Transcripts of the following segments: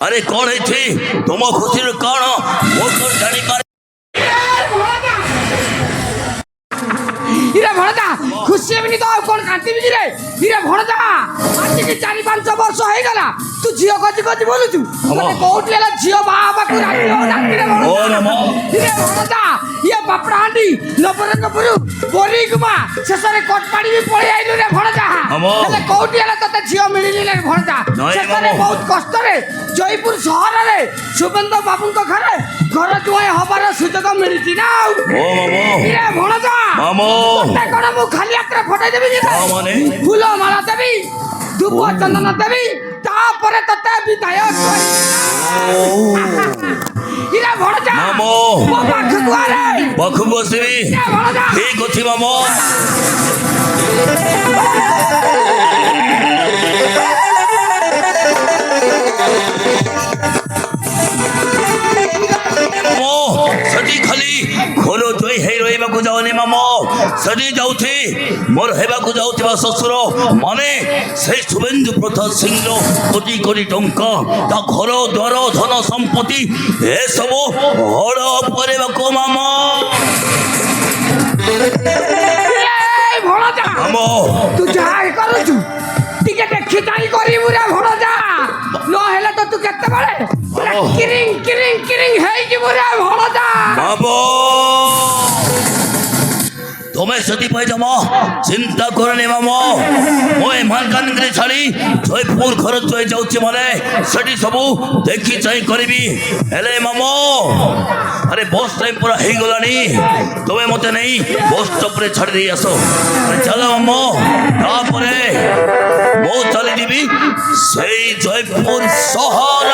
अरे कौन है थी तुम खुशी कौन वो तो जानी पारे ইরে ভণজা খুশি হবিনি তো আর কোন কাঁদিবি রে ইরে ভণজা আজকে 4-5 বর্ষ হয়ে গেল তুই ঝিও কজি কজি বলুছু মানে কোউটি এলা ঝিও বাবাকু রাখি ও ডাকি রে ভণজা ও নমো ইরে ভণজা ইয়ে বাপরাহান্ডি নবরঙ্গপুর বরিগুমা শেষরে কটপাড়ি বি পড়ে আইলু রে ভণজা হেলে কোউটি এলা ততে ঝিও মিলিলি রে ভণজা শেষরে বহুত কষ্টরে জয়পুর শহরে সুবেন্দ্র বাবুঙ্ক ঘরে ঘর জুয়াই হবার সুযোগ মিলিছি না ও মামো ইরে ভণজা মামো ততে কোন মু খালি হাতে ফটাই দেবি রে মানে ফুল মালা দেবি ধূপ চন্দন দেবি তারপরে ততে বিদায় করি ইরে ভণজা মামো বাবা খুয়ারে পাখু বসবি ইরে ভণজা ঠিক আছে মামো सदी खाली खोलो जोई हे रोइबा को जाओनी मामो सदी जाउथि मोर हेबा को जाउथिबा ससुर माने से शुभेन्दु प्रसाद सिंह कोटी कोटी टंका ता घर द्वार धन संपत्ति ए सब हड़प करबा को मामो এই ভণজা मामो তুই যাই করছু টিকে দেখি তাই করিবু রে ভণজা ন হেলে তো তুই কেতে পারে কিরিং কিরিং কিরিং হেই যিবু রে ভণজা मामो तुम्हें सती पाई जमा चिंता करने मामो मोए मानकानगिरी छाड़ी जयपुर घर जोई जाउछि माने सटी सबु देखि चाहि करबी हेले मामो अरे बस टाइम पूरा हे गलानी तुम्हें मते नहीं बस स्टॉप रे छाड़ी दे आसो चलो मामो तापरे मो चली जीबी सेई जयपुर शहर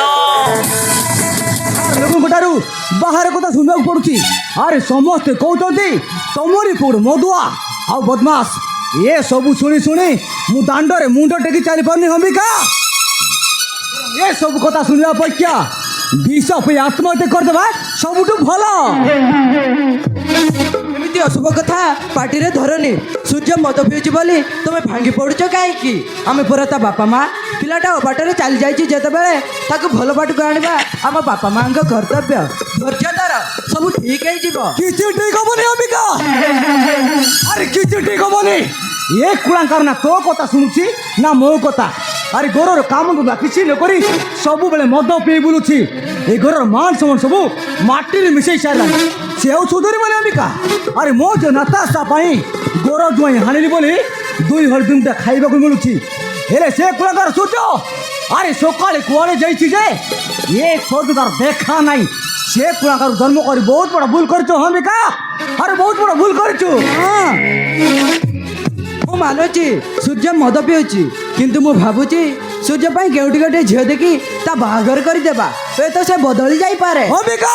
ଲୋକଙ୍କଠାରୁ ବାହାର କଥା ଶୁଣିବାକୁ ପଡ଼ୁଛି ଆରେ ସମସ୍ତେ କହୁଛନ୍ତି ତମରି ପୁଅ ମଦୁଆ ଆଉ ବଦମାସ ଏ ସବୁ ଶୁଣି ଶୁଣି ମୁଁ ଦାଣ୍ଡରେ ମୁଣ୍ଡ ଟେକି ଚାଲିପାରୁନି ହମିକା ଏ ସବୁ କଥା ଶୁଣିବା ଅପେକ୍ଷା ବିଷ ପିଇ ଆତ୍ମହତ୍ୟା କରିଦେବା ସବୁଠୁ ଭଲ ଏମିତି ଅଶୁଭ କଥା ପାଟିରେ ଧରନି ସୂର୍ଯ୍ୟ ମଦ ପିଉଛି ବୋଲି ତୁମେ ଭାଙ୍ଗି ପଡ଼ୁଛ କାହିଁକି ଆମେ ପୁରା ତା ବାପା ମା ପିଲାଟା ଅବାଟରେ ଚାଲି ଯାଇଛି ଯେତେବେଳେ ତାକୁ ଭଲ ବାଟକୁ ଆଣିବା ଆମ ବାପା ମାଙ୍କ କର୍ତ୍ତବ୍ୟ ଧୈର୍ଯ୍ୟ ଧର ସବୁ ଠିକ୍ ହେଇଯିବ କିଛି ଠିକ ହବନି ଅମ୍ବିକା ଆରେ କିଛି ଠିକ ହବନି ଏ କୁଳାଙ୍କାର ନା ତୋ କଥା ଶୁଣୁଛି ନା ମୋ କଥା ଆରେ ଘରର କାମ ଧନ୍ଦା କିଛି ନ କରି ସବୁବେଳେ ମଦ ପିଇ ବୁଲୁଛି ଏ ଘରର ମାନ ସମ୍ମାନ ସବୁ ମାଟିରେ ମିଶେଇ ସାରିଲାଣି ସେ ଆଉ ସୁଧୁରିବନି ଅମ୍ବିକା ଆରେ ମୋ ଯୋଉ ନାତାଶା ପାଇଁ ଗୋର ଜୁଆଇଁ ହାଣିଲି ବୋଲି 2 ହଳଦିଟା ଖାଇବାକୁ ମିଳୁଛି ହେଲେ ସେ କୁଳାଙ୍କାର ସୂର୍ଯ୍ୟ ଆରେ ସକାଳେ କୁଆଡ଼େ ଯାଇଛି ଯେ ଏ ସୋଦ ତାର ଦେଖା ନାହିଁ ସେ କୁଳାଙ୍କାର ଜନ୍ମ କରି ବହୁତ ବଡ଼ ଭୁଲ କରିଛୁ ଅମ୍ବିକା ଆରେ ବହୁତ ବଡ଼ ଭୁଲ କରିଛୁ ହଁ ମୁଁ ମାନୁଛି ସୂର୍ଯ୍ୟ ମଦ ପିଉଛି କିନ୍ତୁ ମୁଁ ଭାବୁଛି ସୂର୍ଯ୍ୟ ପାଇଁ କେଉଁଠି ଗୋଟେ ଝିଅ ଦେଖି ତା ବାହାଘର କରିଦେବା ହୁଏତ ସେ ବଦଳି ଯାଇପାରେ ଅମ୍ବିକା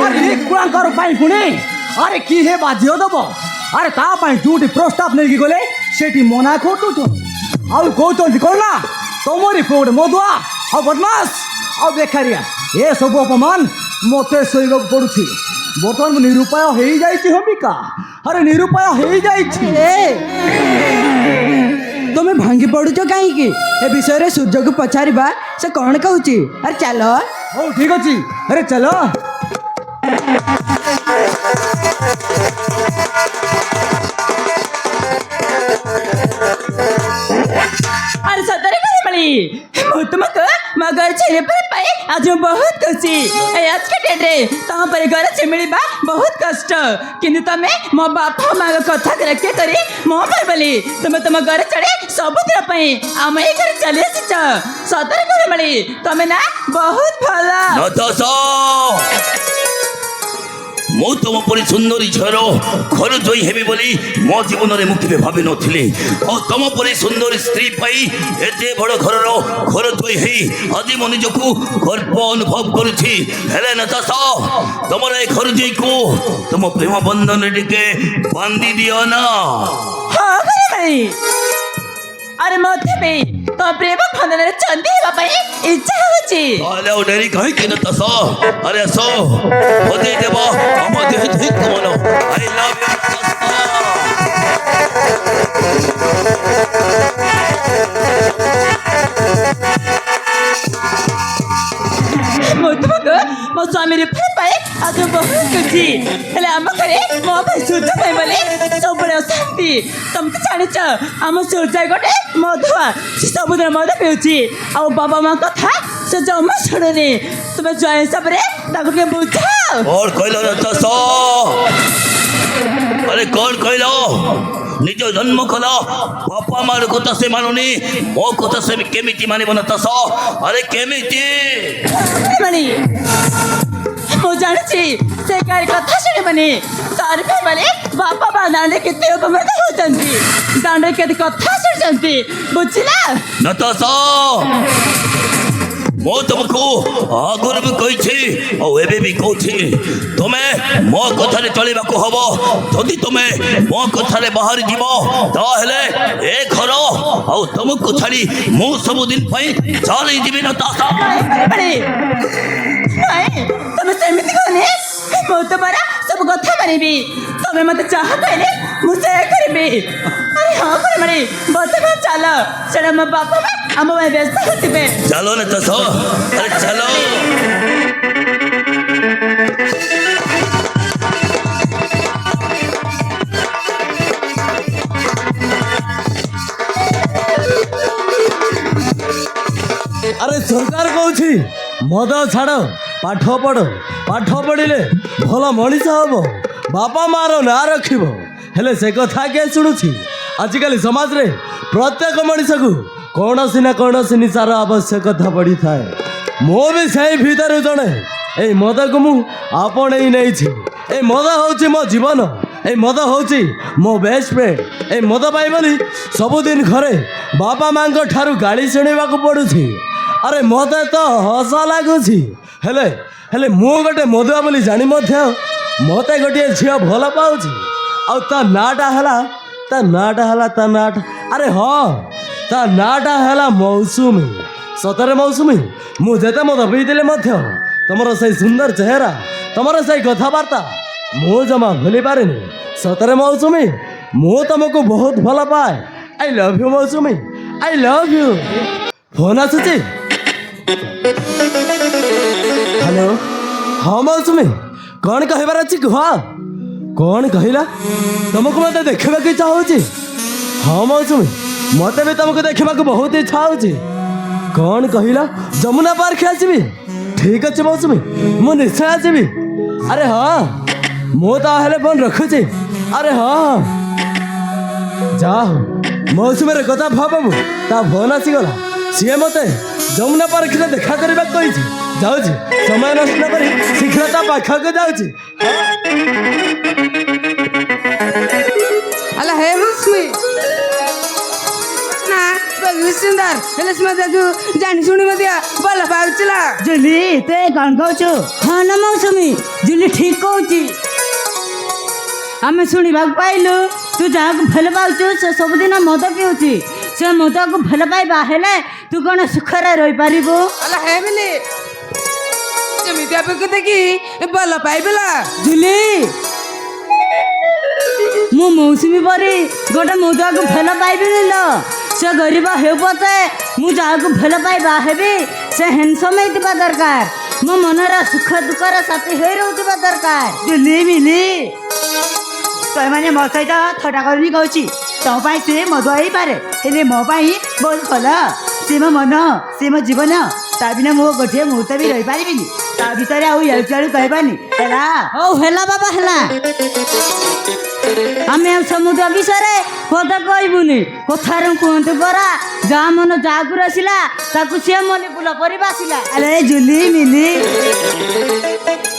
ଆରେ କୁଳାଙ୍କର ପାଇଁ ପୁଣି ଆରେ କି ହେ ବା ଝିଅ ଦେବ ଆରେ ତା ପାଇଁ ଯୋଉଠି ପ୍ରସ୍ତାବ ନେଇକି ଗଲେ ସେଠି ମନା କରୁଛନ୍ତି ଆଉ କହୁଛନ୍ତି କ'ଣ ନା ତମରି ପୁଅ ଗୋଟେ ମଦୁଆ ଆଉ ବଦମାସ ଆଉ ବେକାରିଆ ଏ ସବୁ ଅପମାନ ମୋତେ ଶୋଇବାକୁ ପଡୁଛି ବର୍ତ୍ତମାନ ମୁଁ ନିରୁପାୟ ହେଇଯାଇଛି ଅମ୍ବିକା ଆରେ ନିରୁପାୟ ହେଇଯାଇଛି ତୁମେ ଭାଙ୍ଗି ପଡ଼ୁଛ କାହିଁକି ଏ ବିଷୟରେ ସୂର୍ଯ୍ୟକୁ ପଚାରିବା ସେ କ'ଣ କହୁଛି ଆରେ ଚାଲ ହଉ ଠିକ ଅଛି ଆରେ ଚାଲ अरे सतरे बड़ी ମୁଁ ତୁମକୁ ମୋ ଘର ଛାଡ଼ିବା ପାଇଁ ଆଜି ମୁଁ ବହୁତ ଖୁସି आज के डेट रे ତମ ପରି ଘର ମିଳିବା ବହୁତ କଷ୍ଟ କିନ୍ତୁ ତମେ ମୋ ବାପା ମାଙ୍କ କଥାକୁ ରକ୍ଷା କରି ମୋ ପାଇଁ ବୋଲି ତୁମେ ତୁମ ଘର ଛାଡ଼ି ସବୁଦିନ ପାଇଁ ଆମ ଏ ଘରେ ଚାଲି ଆସିଛ ସତରେ ବଳି ତମେ ନା ବହୁତ ଭଲ ନତସ ମୁଁ ତୁମ ପରି ସୁନ୍ଦରୀ ଝିଅର ଘର ଜୋଇ ହେବି ବୋଲି ମୋ ଜୀବନରେ ମୁଁ କେବେ ଭାବି ନଥିଲି ଆଉ ତୁମ ପରି ସୁନ୍ଦରୀ ସ୍ତ୍ରୀ ପାଇ ଏତେ ବଡ଼ ଘରର ଘର ଜୋଇ ହେଇ ଆଜି ମୋ ନିଜକୁ ଗର୍ବ ଅନୁଭବ କରୁଛି ହେଲେ ନତାଶ ତୁମର ଏ ଘର ଜୋଇକୁ ତୁମ ପ୍ରେମ ବନ୍ଧନରେ ଟିକେ ବାନ୍ଧି ଦିଅ ନା ହଁ ବଳି अरे मते भी तो प्रेम बंधन रे चंदी हेबा पई इच्छा होची आले ओ डेरी कहि के न तस अरे सो होते देबो हम देह ठीक मनो आई लव यू ମୋ ସ୍ୱାମୀର ଭଲ ପାଏ ଆଜି ମୁଁ ବହୁତ ଖୁସି ହେଲେ ଆମ ଘରେ ମୋ ପାଇଁ ସୂର୍ଯ୍ୟ ପାଇଁ ବୋଲି ସବୁବେଳେ ଅଶାନ୍ତି ତମେ ତ ଜାଣିଛ ଆମ ସୂର୍ଯ୍ୟ ଗୋଟେ ମଧୁଆ ସେ ସବୁଦିନ ମଦ ପିଉଛି ଆଉ ବାବା ମା କଥା ସେ ଜମା ଶୁଣୁନି ତୁମେ ଜୟ ହିସାବରେ ତାକୁ ଟିକେ ବୁଝାଅ कौन कहल नतस अरे कौन कहल निज जन्म कल बापा मार कथा से मानुनी मो कथा से केमिति मानिब नतस अरे केमिति ମାନେ ମୁଁ ଜାଣିଛି ସେ କାହାର କଥା ଶୁଣିବନି ତାର ପାଇଁ ମାନେ ବାପା ମା ଦାଣ୍ଡରେ କେତେ ଅପମାନ ହେଉଛନ୍ତି ଦାଣ୍ଡରେ କେତେ କଥା ଶୁଣୁଛନ୍ତି ବୁଝିଲା नतस मो तुमको आगुर भी कही और एबे भी कहूँ तुम्हें मो कथार चलवाक हम जदि तुम्हें मो कथार बाहरी जीव ताहले ए घर आ तुमको छाड़ी मु सबुदिन चली जीवी नताशा ତମେ ସେମିତି କହନି ମୁଁ ତୁମର ସବୁ କଥା ମାନିବି ତମେ ମତେ ଚାହା କହିଲେ ମୁଁ ସେୟା କରିବି ଆରେ ହଁ ମାନେ ବର୍ତ୍ତମାନ ଚାଲ ସେଟା ମୋ ବାପା ମା ଆମ ପାଇଁ ବ୍ୟସ୍ତ ହେଉଥିବେ चलो नताशा अरे चलो আরে সরকার কହୁଛି মদ ছাড় পাঠ পড়িলে ভাল মଣିଷ হব বাপা মার নাଁ ରଖିବ ହେଲେ ସେ କଥା କିଏ ଶୁଣୁଛି ଆଜିକାଲି ସମାଜରେ ପ୍ରତ୍ୟେକ ମଣିଷକୁ କୌଣସି ନା କୌଣସି ନିଶାର ଆବଶ୍ୟକତା ପଡ଼ିଥାଏ ମୁଁ ବି ସେଇ ଭିତରୁ ଜଣେ ଏଇ ମଦକୁ ମୁଁ ଆପଣେଇ ନେଇଛି ଏଇ ମଦ ହେଉଛି ମୋ ଜୀବନ ଏଇ ମଦ ହେଉଛି ମୋ ବେଷ୍ଟ ଫ୍ରେଣ୍ଡ ଏଇ ମଦ ପାଇଁ ବୋଲି ସବୁଦିନ ଘରେ ବାପା ମାଙ୍କ ଠାରୁ ଗାଳି ଶୁଣିବାକୁ ପଡ଼ୁଛି ଆରେ ମୋତେ ତ ହସ ଲାଗୁଛି ହେଲେ ହେଲେ ମୁଁ ଗୋଟେ ମଦୁଆ ବୋଲି ଜାଣି ମଧ୍ୟ ମୋତେ ଗୋଟିଏ ଝିଅ ଭଲ ପାଉଛି ଆଉ ତା ନାଁଟା ହେଲା ଆରେ ହଁ ତା ନାଁଟା ହେଲା ମୌସୁମୀ ସତରେ ମୌସୁମୀ ମୁଁ ଯେତେ ମଦ ପିଇଥିଲେ ମଧ୍ୟ ତମର ସେଇ ସୁନ୍ଦର ଚେହେରା ତମର ସେଇ କଥାବାର୍ତ୍ତା ମୁଁ ଜମା ଭୁଲି ପାରିନି ସତରେ ମୌସୁମୀ ମୁଁ ତମକୁ ବହୁତ ଭଲ ପାଏ I love you Mousumi I love you phone ଆସୁଛି ହ୍ୟାଲୋ ହଁ ମୌସୁମୀ କ'ଣ କହିବାର ଅଛି କୁହ କ'ଣ କହିଲା ତମକୁ ମୋତେ ଦେଖିବାକୁ ଇଚ୍ଛା ହେଉଛି ହଁ ମୌସୁମୀ ମୋତେ ବି ତମକୁ ଦେଖିବାକୁ ବହୁତ ଇଚ୍ଛା ହେଉଛି କ'ଣ କହିଲା ଯମୁନା ପାର୍କ ଆସିବି ଠିକ୍ ଅଛି ମୌସୁମୀ ମୁଁ ନିଶ୍ଚୟ ଆସିବି ଆରେ ହଁ ମୁଁ ତାହେଲେ ଫୋନ୍ ରଖୁଛି ଆରେ ହଁ ଯାହା ହଉ ମୌସୁମୀର କଥା ଭାବୁ ତା ଫୋନ୍ ଆସିଗଲା ସିଏ ମୋତେ ଯମୁନା ପାର୍କରେ ଦେଖା କରିବାକୁ କହିଛି ଯାଉଛି ସମୟ ନଷ୍ଟ କରି ଶୀଘ୍ର ତା ପାଖକୁ ଯାଉଛି ಅಲ್ಲ ಹೇ ಮೌಸುಮಿ ନା ବହୁତ ସୁନ୍ଦର ହେଲେ ସେ ମତେ ଜାଣି ଶୁଣି ମଧ୍ୟ ଭଲ ପାଉଥିଲା ଜୁଲି ତୁ କ'ଣ କହୁଛୁ ହଁ ନା ମୌସୁମୀ ଜୁଲି ଠିକ୍ କହୁଛି ଆମେ ଶୁଣିବାକୁ ପାଇଲୁ ତୁ ଯାହାକୁ ଭଲ ପାଉଛୁ ସେ ସବୁଦିନ ମଦ ପିଉଛି ସେ ମଦକୁ ଭଲ ପାଇବା ହେଲେ ତୁ କ'ଣ ସୁଖରେ ରହିପାରିବୁ ಅಲ್ಲ ಹೇ ಬಿଲି ଯେମିତି ଆପକୁ ଦେଖି ଭଲ ପାଇବିଲା ଜୁଲି ମୁଁ ମୌସୁମୀ ପରି ଗୋଟେ ମଦୁଆକୁ ଭଲ ପାଇବିନି ଲୋ ସେ ଗରିବ ହେଉ ପଛେ ମୁଁ ଯାହାକୁ ଭଲ ପାଇବା ହେବି ସେ ହ୍ୟାଣ୍ଡସମ୍ ହେଇଥିବା ଦରକାର ମୋ ମନର ସୁଖ ଦୁଃଖର ସାଥୀ ହୋଇ ରହୁଥିବା ଦରକାର ଜୁଲି ମିଲି ତୋମାନେ ମୋ ସହିତ ଥଟ୍ଟା କରିବି କହୁଛି ତୋ ପାଇଁ ସେ ମଦୁଆ ହେଇପାରେ ହେଲେ ମୋ ପାଇଁ ବହୁତ ଭଲ ସେ ମୋ ମନ ସେ ମୋ ଜୀବନ ତା ବିନା ମୁଁ ଗୋଟିଏ ମୁହୂର୍ତ୍ତ ବି ରହିପାରିବିନି ତା ଭିତରେ ଆଉ ଏଳୁ ଚେଳୁ କହିବାନି ହେଲା ହଉ ହେଲା ବାବା ହେଲା ଆମେ ଆଉ ସମୁଦ୍ର ବିଷୟରେ କଥା କହିବୁନି କଥାରୁ କୁହନ୍ତୁ ପରା ଯାହା ମନ ଯାହାକୁ ରସିଲା ତାକୁ ସିଏ ମନେ ଫୁଲ ପରି ବାସିଲା ଆରେ ଜୁଲି ମିଲି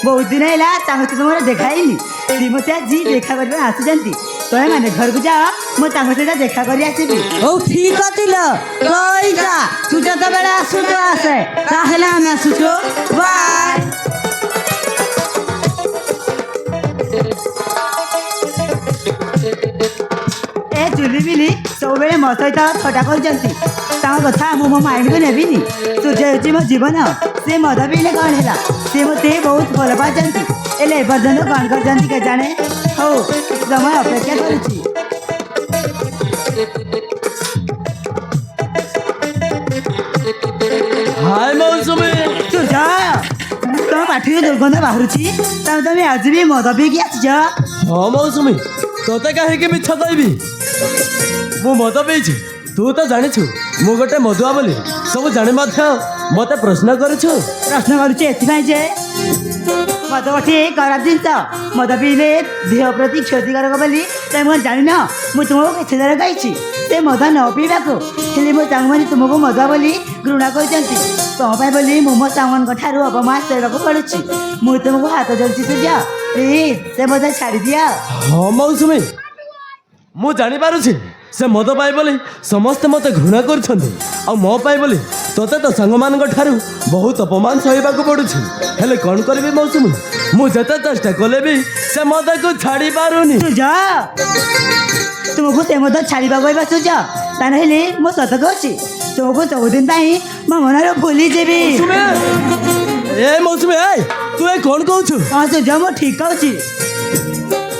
ବହୁତ ଦିନ ହେଲା ତାଙ୍କ ସହିତ ମୋର ଦେଖା ହେଇନି ସେ ମୋତେ ଆଜି ଦେଖା କରିବା ଆସୁଛନ୍ତି ତମେ ମାନେ ଘରକୁ ଯାଅ ମୁଁ ତାଙ୍କ ସହିତ ଦେଖା କରି ଆସିବି ହଉ ଠିକ୍ ଅଛି ଲୋ କହିଯା ତୁ ଯେତେବେଳେ ଆସୁଛୁ ଆସେ ତାହେଲେ ଆମେ ଆସୁଛୁ ବାଏ ଏ ଜୁଲି ମିଲି ସବୁବେଳେ ମୋ ସହିତ ଥଟ୍ଟା କରୁଛନ୍ତି ତାଙ୍କ କଥା ମୁଁ ମୋ ମାଇଣ୍ଡକୁ ନେବିନି ସୂର୍ଯ୍ୟ ହେଉଛି ମୋ ଜୀବନ ସେ ମଦ ପିଇଲେ କ'ଣ ହେଲା ସେ ମୋତେ ବହୁତ ଭଲ ପାଉଛନ୍ତି ହେଲେ ଏପର୍ଯ୍ୟନ୍ତ କ'ଣ କରିଛନ୍ତି କେଜାଣେ ହଉ ସମୟ ଅପେକ୍ଷା କରୁଛି ହାय ମୌସୁମୀ ସୂର୍ଯ୍ୟ ତମ ପାଟିରୁ ଦୁର୍ଗନ୍ଧ ବାହାରୁଛି ତମେ ଆଜି ବି ମଦ ପିଇକି ଆସିଛ? ହଁ ମୌସୁମୀ, ତୋତେ କାହିଁକି ମିଛ କହିବି? ମୁଁ ମଦ ପିଇଛି, ତୁ ତ ଜାଣିଛୁ ମୁଁ ଗୋଟେ ମଦୁଆ ବୋଲି। ସବୁ ଜାଣି ମଧ୍ୟ ମତେ ପ୍ରଶ୍ନ କରୁଛୁ। ପ୍ରଶ୍ନ କରୁଛି ଏଥିପାଇଁ ଯେ ମଦ ଗୋଟିଏ ଖରାପ ଜିନିଷ। ମଦ ପିଇଲେ ଦେହ ପ୍ରତି କ୍ଷତିକାରକ ବୋଲି ତମେ ଜାଣିନ? ମୁଁ ତୁମକୁ କେତେଥର କହିଛି ସେ ମଦ ନ ପିଇବାକୁ, ହେଲେ ମୋ ସାଙ୍ଗମାନେ ତୁମକୁ ମଦୁଆ ବୋଲି ଘୃଣା କରିଛନ୍ତି। କ'ଣ ପାଇଁ ବୋଲି ମୁଁ ମୋ ସାଙ୍ଗମାନଙ୍କ ଠାରୁ ଅପମାନ ସହିବାକୁ ପଡ଼ୁଛି। ମୁଁ ତୁମକୁ ହାତ ଯୋଡ଼ିଛି ସୂର୍ଯ୍ୟ, ପ୍ଲିଜ୍ ସେ ମଦ ଛାଡ଼ି ଦିଅ। ହଁ ମୌସୁମୀ, ମୁଁ ଜାଣିପାରୁଛି ସେ ମଦ ପାଇଁ ବୋଲି ସମସ୍ତେ ମୋତେ ଘୃଣା କରୁଛନ୍ତି, ଆଉ ମୋ ପାଇଁ ବୋଲି ତୋତେ ତ ସାଙ୍ଗମାନଙ୍କ ଠାରୁ ବହୁତ ଅପମାନ ସହିବାକୁ ପଡ଼ୁଛି। ହେଲେ କ'ଣ କରିବି ମୌସୁମୀ, ମୁଁ ଯେତେ ଚେଷ୍ଟା କଲେ ବି ସେ ମଦକୁ ଛାଡ଼ି ପାରୁନି। ସୂର୍ଯ୍ୟ, ତୁମକୁ ସେ ମଦ ଛାଡ଼ିବାକୁ କହିବା ସୂର୍ଯ୍ୟ, ତା ନହେଲେ ମୁଁ ସତ କହୁଛି ତୁମକୁ ସବୁଦିନ ପାଇଁ ମୋ ମନରୁ ଭୁଲିଯିବି। ଏ ମୌସୁମୀ, ତୁ ଏ କ'ଣ କହୁଛୁ? ହଁ ସୂର୍ଯ୍ୟ, ମୁଁ ଠିକ୍ କହୁଛି।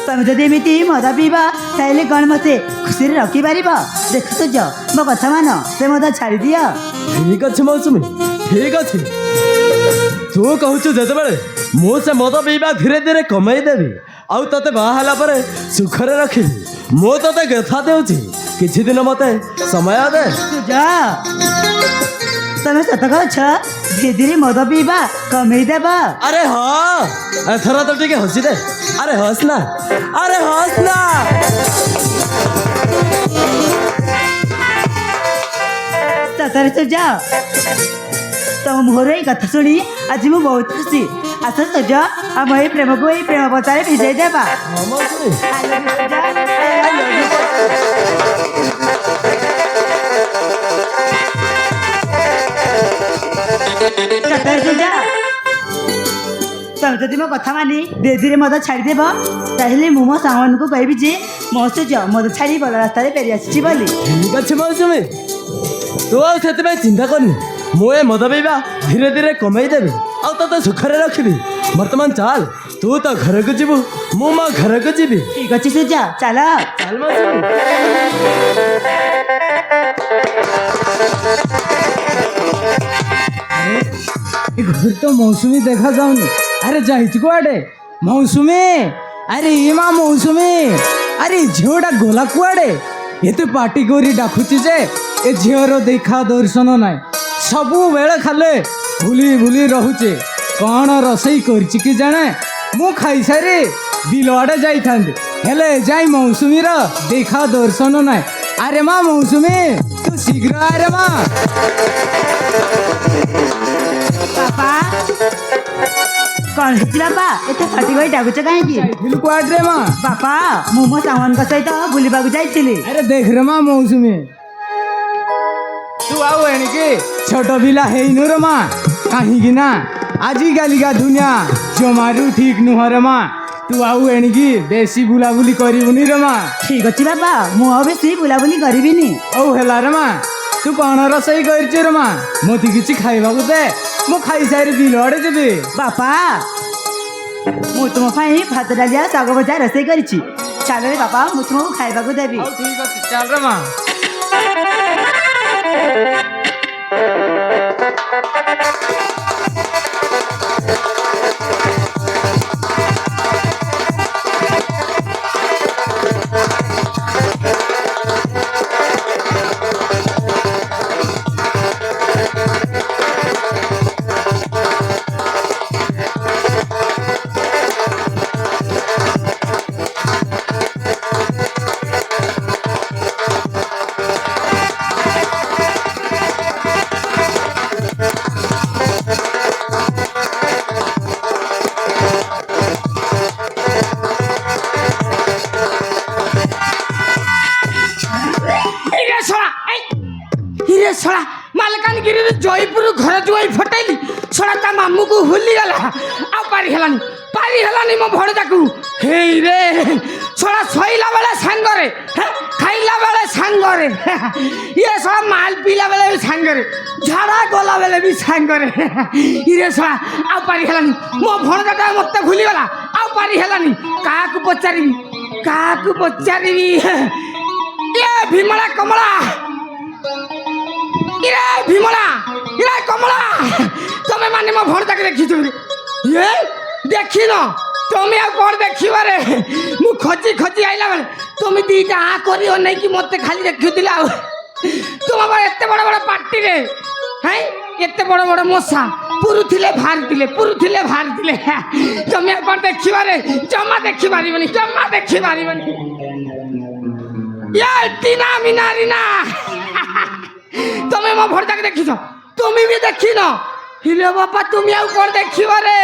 ତମେ ଯଦି ଏମିତି ମଦ ପିଇବ ତାହେଲେ କ'ଣ ମୋତେ ଖୁସିରେ ରଖିପାରିବ? ଦେଖ ସୂର୍ଯ୍ୟ, ମୋ କଥା ମାନ, ସେ ମଦ ଛାଡ଼ିଦିଅ। ଠିକ୍ ଅଛି ମୌସୁମୀ, ଠିକ୍ ଅଛି। ତୁ କହୁଛୁ ଯେତେବେଳେ ମୁଁ ସେ ମଦ ପିଇବା ଧୀରେ ଧୀରେ କମେଇ ଦେବି, ଆଉ ତୋତେ ବାହା ହେଲା ପରେ ସୁଖରେ ରଖିବି। ମୁଁ ତୋତେ କଥା ଦେଉଛି, କିଛି ଦିନ ମୋତେ ସମୟ ଦେ। ସୂର୍ଯ୍ୟ, ତମେ ସତ କହୁଛ? ଧୀରେ ଧୀରେ ମଦ ପିଇବା କମେଇ ଦେବ? ଆରେ ହଁ, ଏଥର ତ ଟିକେ ହସି ଦେ। ଆରେ ହସ୍ ନା, ଆରେ ହସ୍ ନା। ସତରେ ସୂର୍ଯ୍ୟ, ତମ ମୁହଁରୁ ଏଇ କଥା ଶୁଣି ଆଜି ମୁଁ ବହୁତ ଖୁସି। ଆସ ସୂର୍ଯ୍ୟ, ଆମ ଏଇ ପ୍ରେମକୁ ଏଇ ପ୍ରେମ ପତାରେ ଭିଜେଇ ଦେବା। ହଁ ମୌସୁମୀ, I love you, Surya. I love you। ସତରେ ସୂର୍ଯ୍ୟ, ତମେ ଯଦି ମୋ କଥା ମାନି ଧୀରେ ଧୀରେ ମଦ ଛାଡ଼ିଦେବ ତାହେଲେ ମୁଁ ମୋ ସାଙ୍ଗମାନଙ୍କୁ କହିବି ଯେ ମୋ ସୂର୍ଯ୍ୟ ମଦ ଛାଡ଼ି ଭଲ ରାସ୍ତାରେ ଫେରି ଆସିଛି ବୋଲି। ଠିକ୍ ଅଛି ମୌସୁମୀ, ତୁ ଆଉ ସେଥିପାଇଁ ଚିନ୍ତା କରନି। ମୁଁ ଏ ମଦ ପିଇବା ଧୀରେ ଧୀରେ କମେଇ ଦେବି, ଆଉ ତୋତେ ସୁଖରେ ରଖିବି। ବର୍ତ୍ତମାନ ଚାଲ, ତୁ ତ ଘରକୁ ଯିବୁ, ମୁଁ ମୋ ଘରକୁ ଯିବି। ଠିକ୍ ଅଛି ସୂର୍ଯ୍ୟ, ଚାଲ। ଚାଲ ମୌସୁମୀ। ଏ ଘର ତ ମୌସୁମୀ ଦେଖା ଯାଉନି। ଆରେ ଯାଇଛି କୁଆଡ଼େ ମୌସୁମୀ? ଆରେ ଏ ମା ମୌସୁମୀ, ଆରେ ଏ ଝିଅଟା ଗଲା କୁଆଡ଼େ? ଏତେ ପାଟି କରି ଡାକୁଛି ଯେ ଏ ଝିଅର ଦେଖା ଦର୍ଶନ ନାହିଁ। ସବୁବେଳେ ଖାଲି ଭୁଲି ଭୁଲି ରହୁଛି। କ'ଣ ରୋଷେଇ କରିଛି କି ଜାଣେ? ମୁଁ ଖାଇସାରି ବିଲ ଆଡ଼େ ଯାଇଥାନ୍ତି, ହେଲେ ଯାଇ ମୌସୁମୀର ଦେଖା ଦର୍ଶନ ନାହିଁ। ଆରେ ମା ମୌସୁମୀ, ତୁ ଶୀଘ୍ର ଆରେ ମା। ବାପା, କ'ଣ ହେଇଛି ବାପା? ଏତେ ପାଟି କରି ଡାକୁଛ କାହିଁକି? ବିଲୁ କୁଆଡ଼େ ମା? ବାପା, ମୁଁ ମୋ ସାଙ୍ଗମାନଙ୍କ ସହିତ ବୁଲିବାକୁ ଯାଇଥିଲି। ଆରେ ଦେଖ ରେ ମା ମୌସୁମୀ, ତୁ ଆଉ ଏଣିକି ଛୋଟ ପିଲା ହେଇନୁ ରେ ମା। କାହିଁକି ନା ଆଜିକାଲିକା ଦୁନିଆ ଜମାରୁ ଠିକ୍ ନୁହଁ ରେ ମା। ତୁ ଆଉ ଏଣିକି ବେଶୀ ବୁଲାବୁଲି କରିବୁନି ରେ ମା। ଠିକ୍ ଅଛି ବାପା, ମୁଁ ଆଉ ବେଶୀ ବୁଲାବୁଲି କରିବିନି। ହଉ ହେଲା ରେ ମା। ତୁ କ'ଣ ରୋଷେଇ କରିଛୁ ରେ ମା? ମୋତେ କିଛି ଖାଇବାକୁ ଦେ, ମୁଁ ଖାଇସାରି ବିଲ ଆଡ଼େ ଯିବି। ବାପା, ମୁଁ ତୁମ ପାଇଁ ଭାତ ଡାଲି ଆଉ ଶାଗ ଭଜା ରୋଷେଇ କରିଛି। ଚାଲ ରେ ବାପା, ମୁଁ ତୁମକୁ ଖାଇବାକୁ ଦେବି। ହଉ ଠିକ୍ ଅଛି, ଚାଲ ରେ ମା। हिरे शला मालकानगिरी जयपुर घर जुआई फटैली शला ता मामू को हुली गला आ पारी हेलानी मो भणजा को हे रे शला सोइला बेले सांगरे खाइला बेले सांगरे ये शला माल पीला बेले भी सांगरे झाड़ा गला बेले भी सांगरे हिरे शला आ पारी हेलानी मो भणजाटा मते भूली गला आ पारी हेलानी काकू पचारिबी ये भीमला कमला इरे भीमला इरे कमला तमे माने मो भणजा के देखि तुरी ଏ ଦେଖିନ তুমি ଆଉ କ'ଣ ଦେଖିବାରେ ମୁଁ ଖୋଜି ଖୋଜି ଆଇଲା ବେଳେ তুমি ଦିଟା ଆ କରି ଅନେଇକି ମୋତେ ଖାଲି ଦେଖୁଥିଲ ଆଉ ତୁମ ଏତେ ବଡ଼ ବଡ଼ ପାଟିରେ ହାଇ ଏତେ ବଡ଼ ବଡ଼ ମଶା ପୁରୁଥିଲେ ବାହାରିଥିଲେ তুমি ଆଉ କ'ଣ ଦେଖିବାରେ ଜମା ଦେଖିପାରିବନି ଜମା ଦେଖିପାରିବନି ଏ ଟିନା ମିନା ରିନା তুমি ମୋ ଭରଜାକୁ ଦେଖିଛ তুমি ବି ଦେଖିନ হিরে বাপা তুমি আর কোন দেখিবারে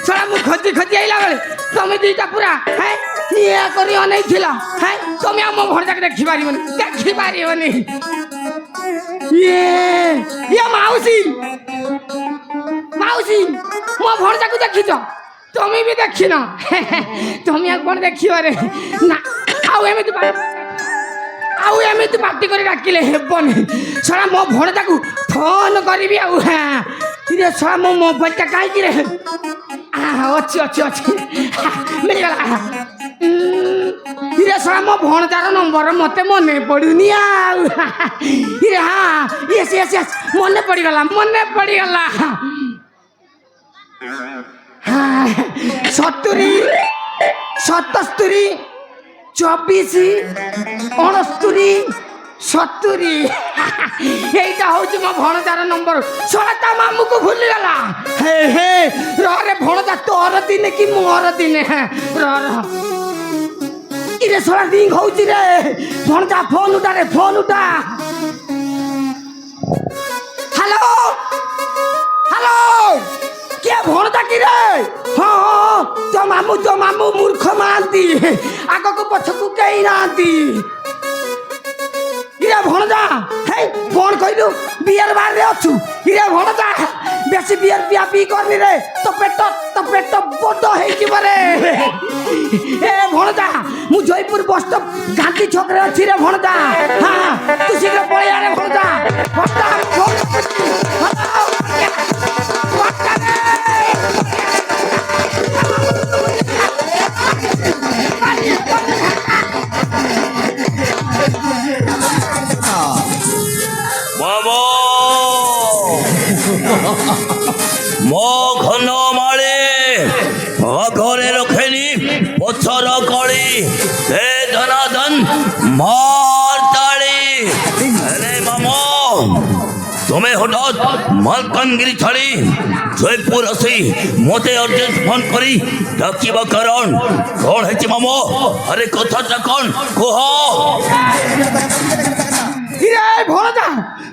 ছড়া মু খোঁজি খোঁজি আইলা বেলে তুমি দুইটা পুরা হ্যাঁ ইয়া করি অনেইছিল হ্যাঁ তুমি আর মো ভরজাকে দেখি পারিবনি ইয়ে মাউসি মো ভরজাকে দেখিছ তুমি বি দেখিন তুমি আর কোন দেখিবারে না ଆଉ ଏମିତି ପାର୍ଟି କରି ଡାକିଲେ ହେବନି ଶଳା ମୋ ଭଣଜାକୁ ଫୋନ୍ କରିବି ଆଉ ରେ ଶଳା ମୋ ମୋବାଇଲଟା କାହିଁକି ରେ ଅଛି ମିଳିଗଲା ରେ ଶଳା ମୋ ଭଣଜାର ନମ୍ବର ମୋତେ ମନେ ପଡ଼ୁନି ଆଉ ରେ ୟେସ୍ ମନେ ପଡ଼ିଗଲା 70 77 24 69 70 এইটা হচ্ছে মো ভণজার নম্বর শোনা তা মামুকে ভুলিগলা হে রে ভণজা তোর দিনে কি মোর দিনে ইরে শোনা রিং হচ্ছে রে ভণজা ফোন উঠা হ্যালো কে ভণজা কি রে হ্যাঁ তো মামু মূর্খ মানতি আগକୁ ପଛକୁ କେହି ନାହାନ୍ତି ଇରେ ଭଣଜା ହେଇ କ'ଣ କହିଲୁ ବିୟର ବାରରେ ଅଛୁ ଇରେ ଭଣଜା ବେଶୀ ବିୟର ପିଇ କରନି ରେ ତୋ ପେଟ ବଡ଼ ହେଇଯିବ ରେ ଏ ଭଣଜା ମୁଁ ଜୟପୁର ବସ୍ ଷ୍ଟପ୍ ଗାନ୍ଧୀ ଛକରେ ଅଛି ରେ ଭଣଜା ହଁ ତୁ ଶୀଘ୍ର ପଳେଇ ଆରେ ଭଣଜା ମୋ ଘନ ମାଳେ ଘରେ ରଖେନି ପଛର କଳି ହେ ଧନାଧନ ମାର୍ତାଳି ହେଲେ ମାମୋ ତୁମେ ହଠାତ୍ ମାଲକାନଗିରି ଛାଡ଼ି ଜୟପୁର ଆସି ମୋତେ ଅର୍ଜେଣ୍ଟ ଫୋନ୍ କରି ଡାକିବା କାରଣ କ'ଣ ହେଇଛି ମାମୋ ଆରେ କଥାଟା କ'ଣ କୁହ ଭଣଜା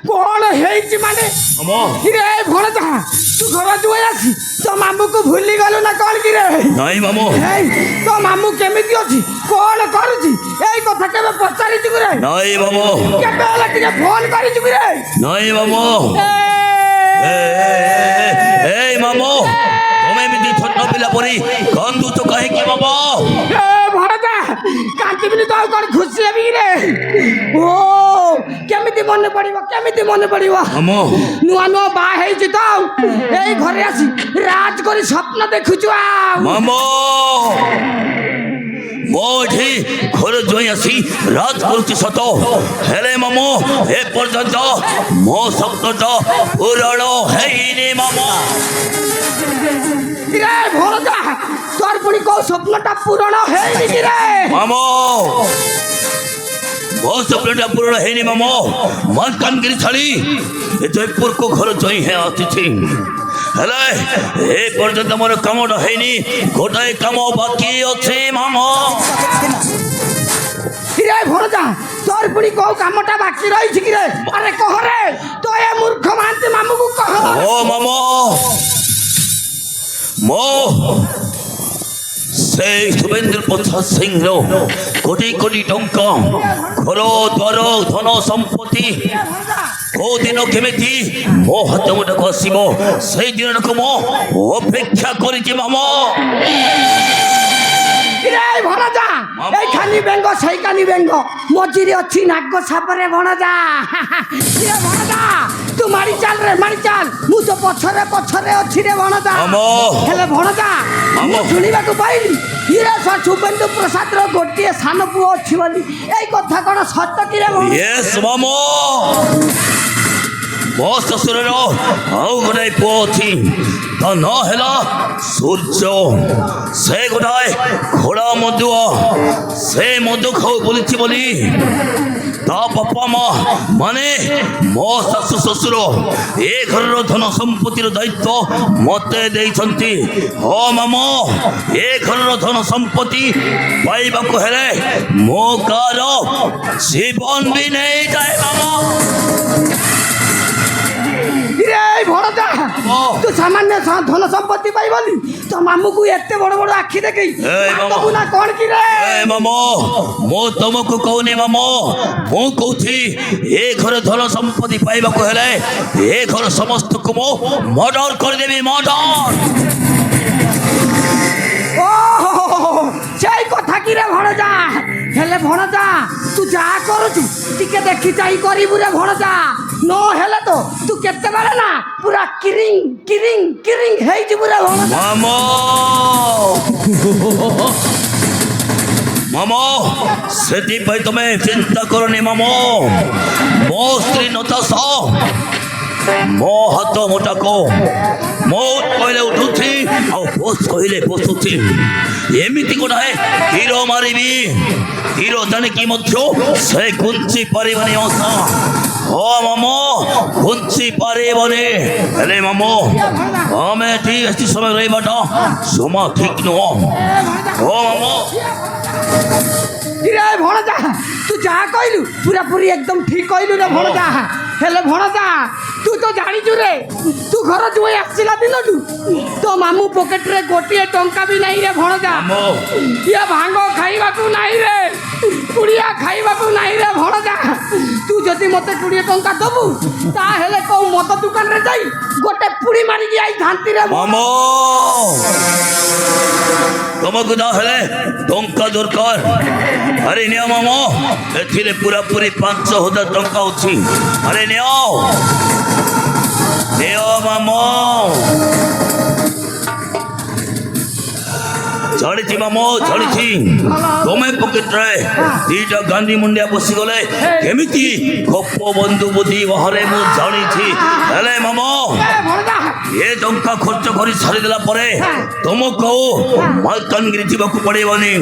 କ'ଣ ହେଇଛି ମାନେ ଭଣଜା ତୁ ଘର ଦୁଆଇ ଆସି ତୋ ମାମୁକୁ ଭୁଲି ଗଲୁ ନା କ'ଣ କି ରେ ନାଇଁ ମାମୁ ତୋ ମାମୁ କେମିତି ଅଛି କ'ଣ କରୁଛି ଏଇ କଥା କେବେ ପଚାରିଛୁ କି ରେ ନାଇଁ ମାମୁ କେବେ ହେଲା ଟିକେ ଫୋନ୍ କରିଛୁ କି ରେ ନାଇଁ ମାମୁ ଏଇ ମାମୁ ତମେ ଏମିତି ଛୋଟ ପିଲା ପରି କାନ୍ଦୁଛ କାହିଁକି ମାମୁ ଭଣଜା କାନ୍ଦିବିନି ତ ଆଉ କ'ଣ ଖୁସି ହେବି କି ରେ ଓ କେମିତି ମନେ ପଡ଼ିବ ନୂଆ ବାହା ହେଇଛି ତ ଆଉ ଏଇ ଘରେ ଆସି ରାଜ କରି ସ୍ୱପ୍ନ ଦେଖୁଛୁ ଆଉ ମାମୁ ମୋ ଏଠି ଘର ଜୋଇଁ ଆସି ରାଜ କରୁଛି ସତ ହେଲେ ମାମୁ ଏ ପର୍ଯ୍ୟନ୍ତ ମୋ ସ୍ୱପ୍ନଟା ପୂରଣ ହେଇନି ମାମୁ ଭଣଜା তোর পুଣି କୋଉ ସ୍ୱପ୍ନଟା ପୂରଣ ହେଇନି କି ରେ ମାମୁ ମୋ ସ୍ୱପ୍ନଟା ପୂରଣ ହେଇନି ମାମୁ ମାଲକାନଗିରି ଛାଡ଼ି ଜୟପୁରକୁ ଘର ଜୋଇଁ ହେ ଆସିଛି ହେଲେ ଏ ପର୍ଯ୍ୟନ୍ତ ମୋର କାମଟା ହେଇନି ଗୋଟାଏ କାମ ବାକି ଅଛି ମାମୁ রে ভণজা তোর পুଣି କୋଉ କାମଟା ବାକି ରହିଛି କି রে ଆରେ କହ ରେ ତୋ ଏ ମୂର୍ଖ ମହାନ୍ତି ମାମୁକୁ କହ ଓ ମାମୁ ମୋ ସେଇ ଶୁଭେନ୍ଦ୍ର ପ୍ରସାଦ ସିଂର କୋଟି କୋଟି ଟଙ୍କା ଘର ଦ୍ୱାର ଧନ ସମ୍ପତ୍ତି କୋଉ ଦିନ କେମିତି ମୋ ହାତ ମୁଠକୁ ଆସିବ ସେଇ ଦିନଟାକୁ ମୁଁ ଅପେକ୍ଷା କରିଛି ମାମୁ ভণজা এই খানি বেঙ্গ সেই কানি বেঙ্গ মজিরে অছি নাগ সাপরে ভণজা ভণজা তু মারি চাল রে মারি চাল মু তো পছরে অছি রে ভণজা হেলে ভণজা ମୁଁ ଶୁଣିବାକୁ ପାଇଲି ଇରେ ଶୁଭେନ୍ଦୁ ପ୍ରସାଦର ଗୋଟିଏ ସାନ ପୁଅ ଅଛି ବୋଲି ଏଇ କଥା କ'ଣ ସତ କି ରେ ୟେସ୍ ମାମୁ ମୋ ଶ୍ୱଶୁରର ଆଉ ଗୋଟାଏ ପୁଅ ଅଛି ତା ନାଁ ହେଲା ସୂର୍ଯ୍ୟ ସେ ଗୋଟାଏ ଘୋଡ଼ା ମଦୁଆ ସେ ମଦ ଖାଉ ବୁଲିଛି ବୋଲି ତା ବାପା ମା ମାନେ ମୋ ଶାଶୁ ଶ୍ୱଶୁର ଏ ଘରର ଧନ ସମ୍ପତ୍ତିର ଦାୟିତ୍ୱ ମୋତେ ଦେଇଛନ୍ତି। ହଁ ମାମା ଏ ଘରର ଧନ ସମ୍ପତ୍ତି ପାଇବାକୁ ହେଲେ ମୋ ଗାଁର ଜୀବନ ବି ନେଇଯାଏ ମାମା। रे भणजा तू सामान्य धन संपत्ति पाइबली तो मामू को एते बड़ बड़ आखि देखई तो ना कोन की रे ए मामो मो तुमको कहूनी मामो मो कहूथी ए घर धन संपत्ति पाइबाको हेले ए घर समस्त को मो मर्डर कर देबी मर्डर। ओ चाई कथा की रे भणजा हेले भणजा तू जा करूछु टिके देखि चाई करिबु रे भणजा नो हेले तो तू केते बेले ना पूरा किरिंग किरिंग किरिंग हेइ जिबु रे भणजा मामो मामो सेति भाई तुम्हें चिंता करनी मामो मो स्त्री नताशा मो हाथ मोटा को मो कहले उठुथी आ बस कहले बसुथी एमिति गोटाए हीरो मारिबी हीरो जाने की मध्य से कुंची परिबनी आशा हो मामो कुंची परिबनी हेले मामो हमें ठीक अच्छी समय रही बाटा समा ठीक नो हो मामो रे भणजा तू जा कहलु पूरा पूरी एकदम ठीक कहलु रे भणजा हेले भणजा तू तो जानी छु रे तू घर जुए आसिला दिनटू तो मामू पॉकेट रे गोटिए टंका भी नहीं रे भणजा ये भांग खाइबा को नहीं रे कुड़िया खाइबा को नहीं रे भणजा तू जति मते कुड़िए टंका दबु ता हेले को मत दुकान रे जाई गोटे पुड़ी मारी गई धांती रे मामो तुमको दा हेले टंका दरकार अरे नियो मामो एथिरे पूरा पूरी 5,000 टंका अछि अरे नियो नियो मामो चढ़ी मामो चढ़ी तुम्हें पकेट रे दीटा गांधी मुंडिया बसी गले केमिति गप बंधु बुद्धि बाहरे मु जानी थी हेले मामो ये टंका खर्च करी सारी देला परे तुमको मालकानगिरी जीवाकू पड़ेबनी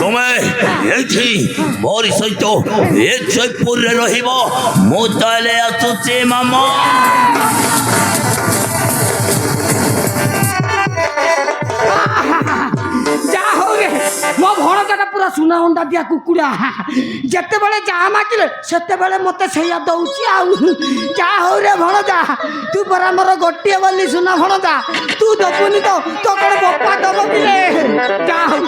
तुम्हें एठी मोरी सहित ए जयपुर रे रहिबो मु ताले आसुची मामो मो भणजाटा पूरा सुना अंडा दिया कुकुड़ा जिते बड़े जहाँ मागिले सेते बड़े मत सैया दौची आउ जा हो रे भणजा तू परा मोर गोटे बोली सुना भणजा तू दबुनी तो तो कौन बप्पा दब कि जा हो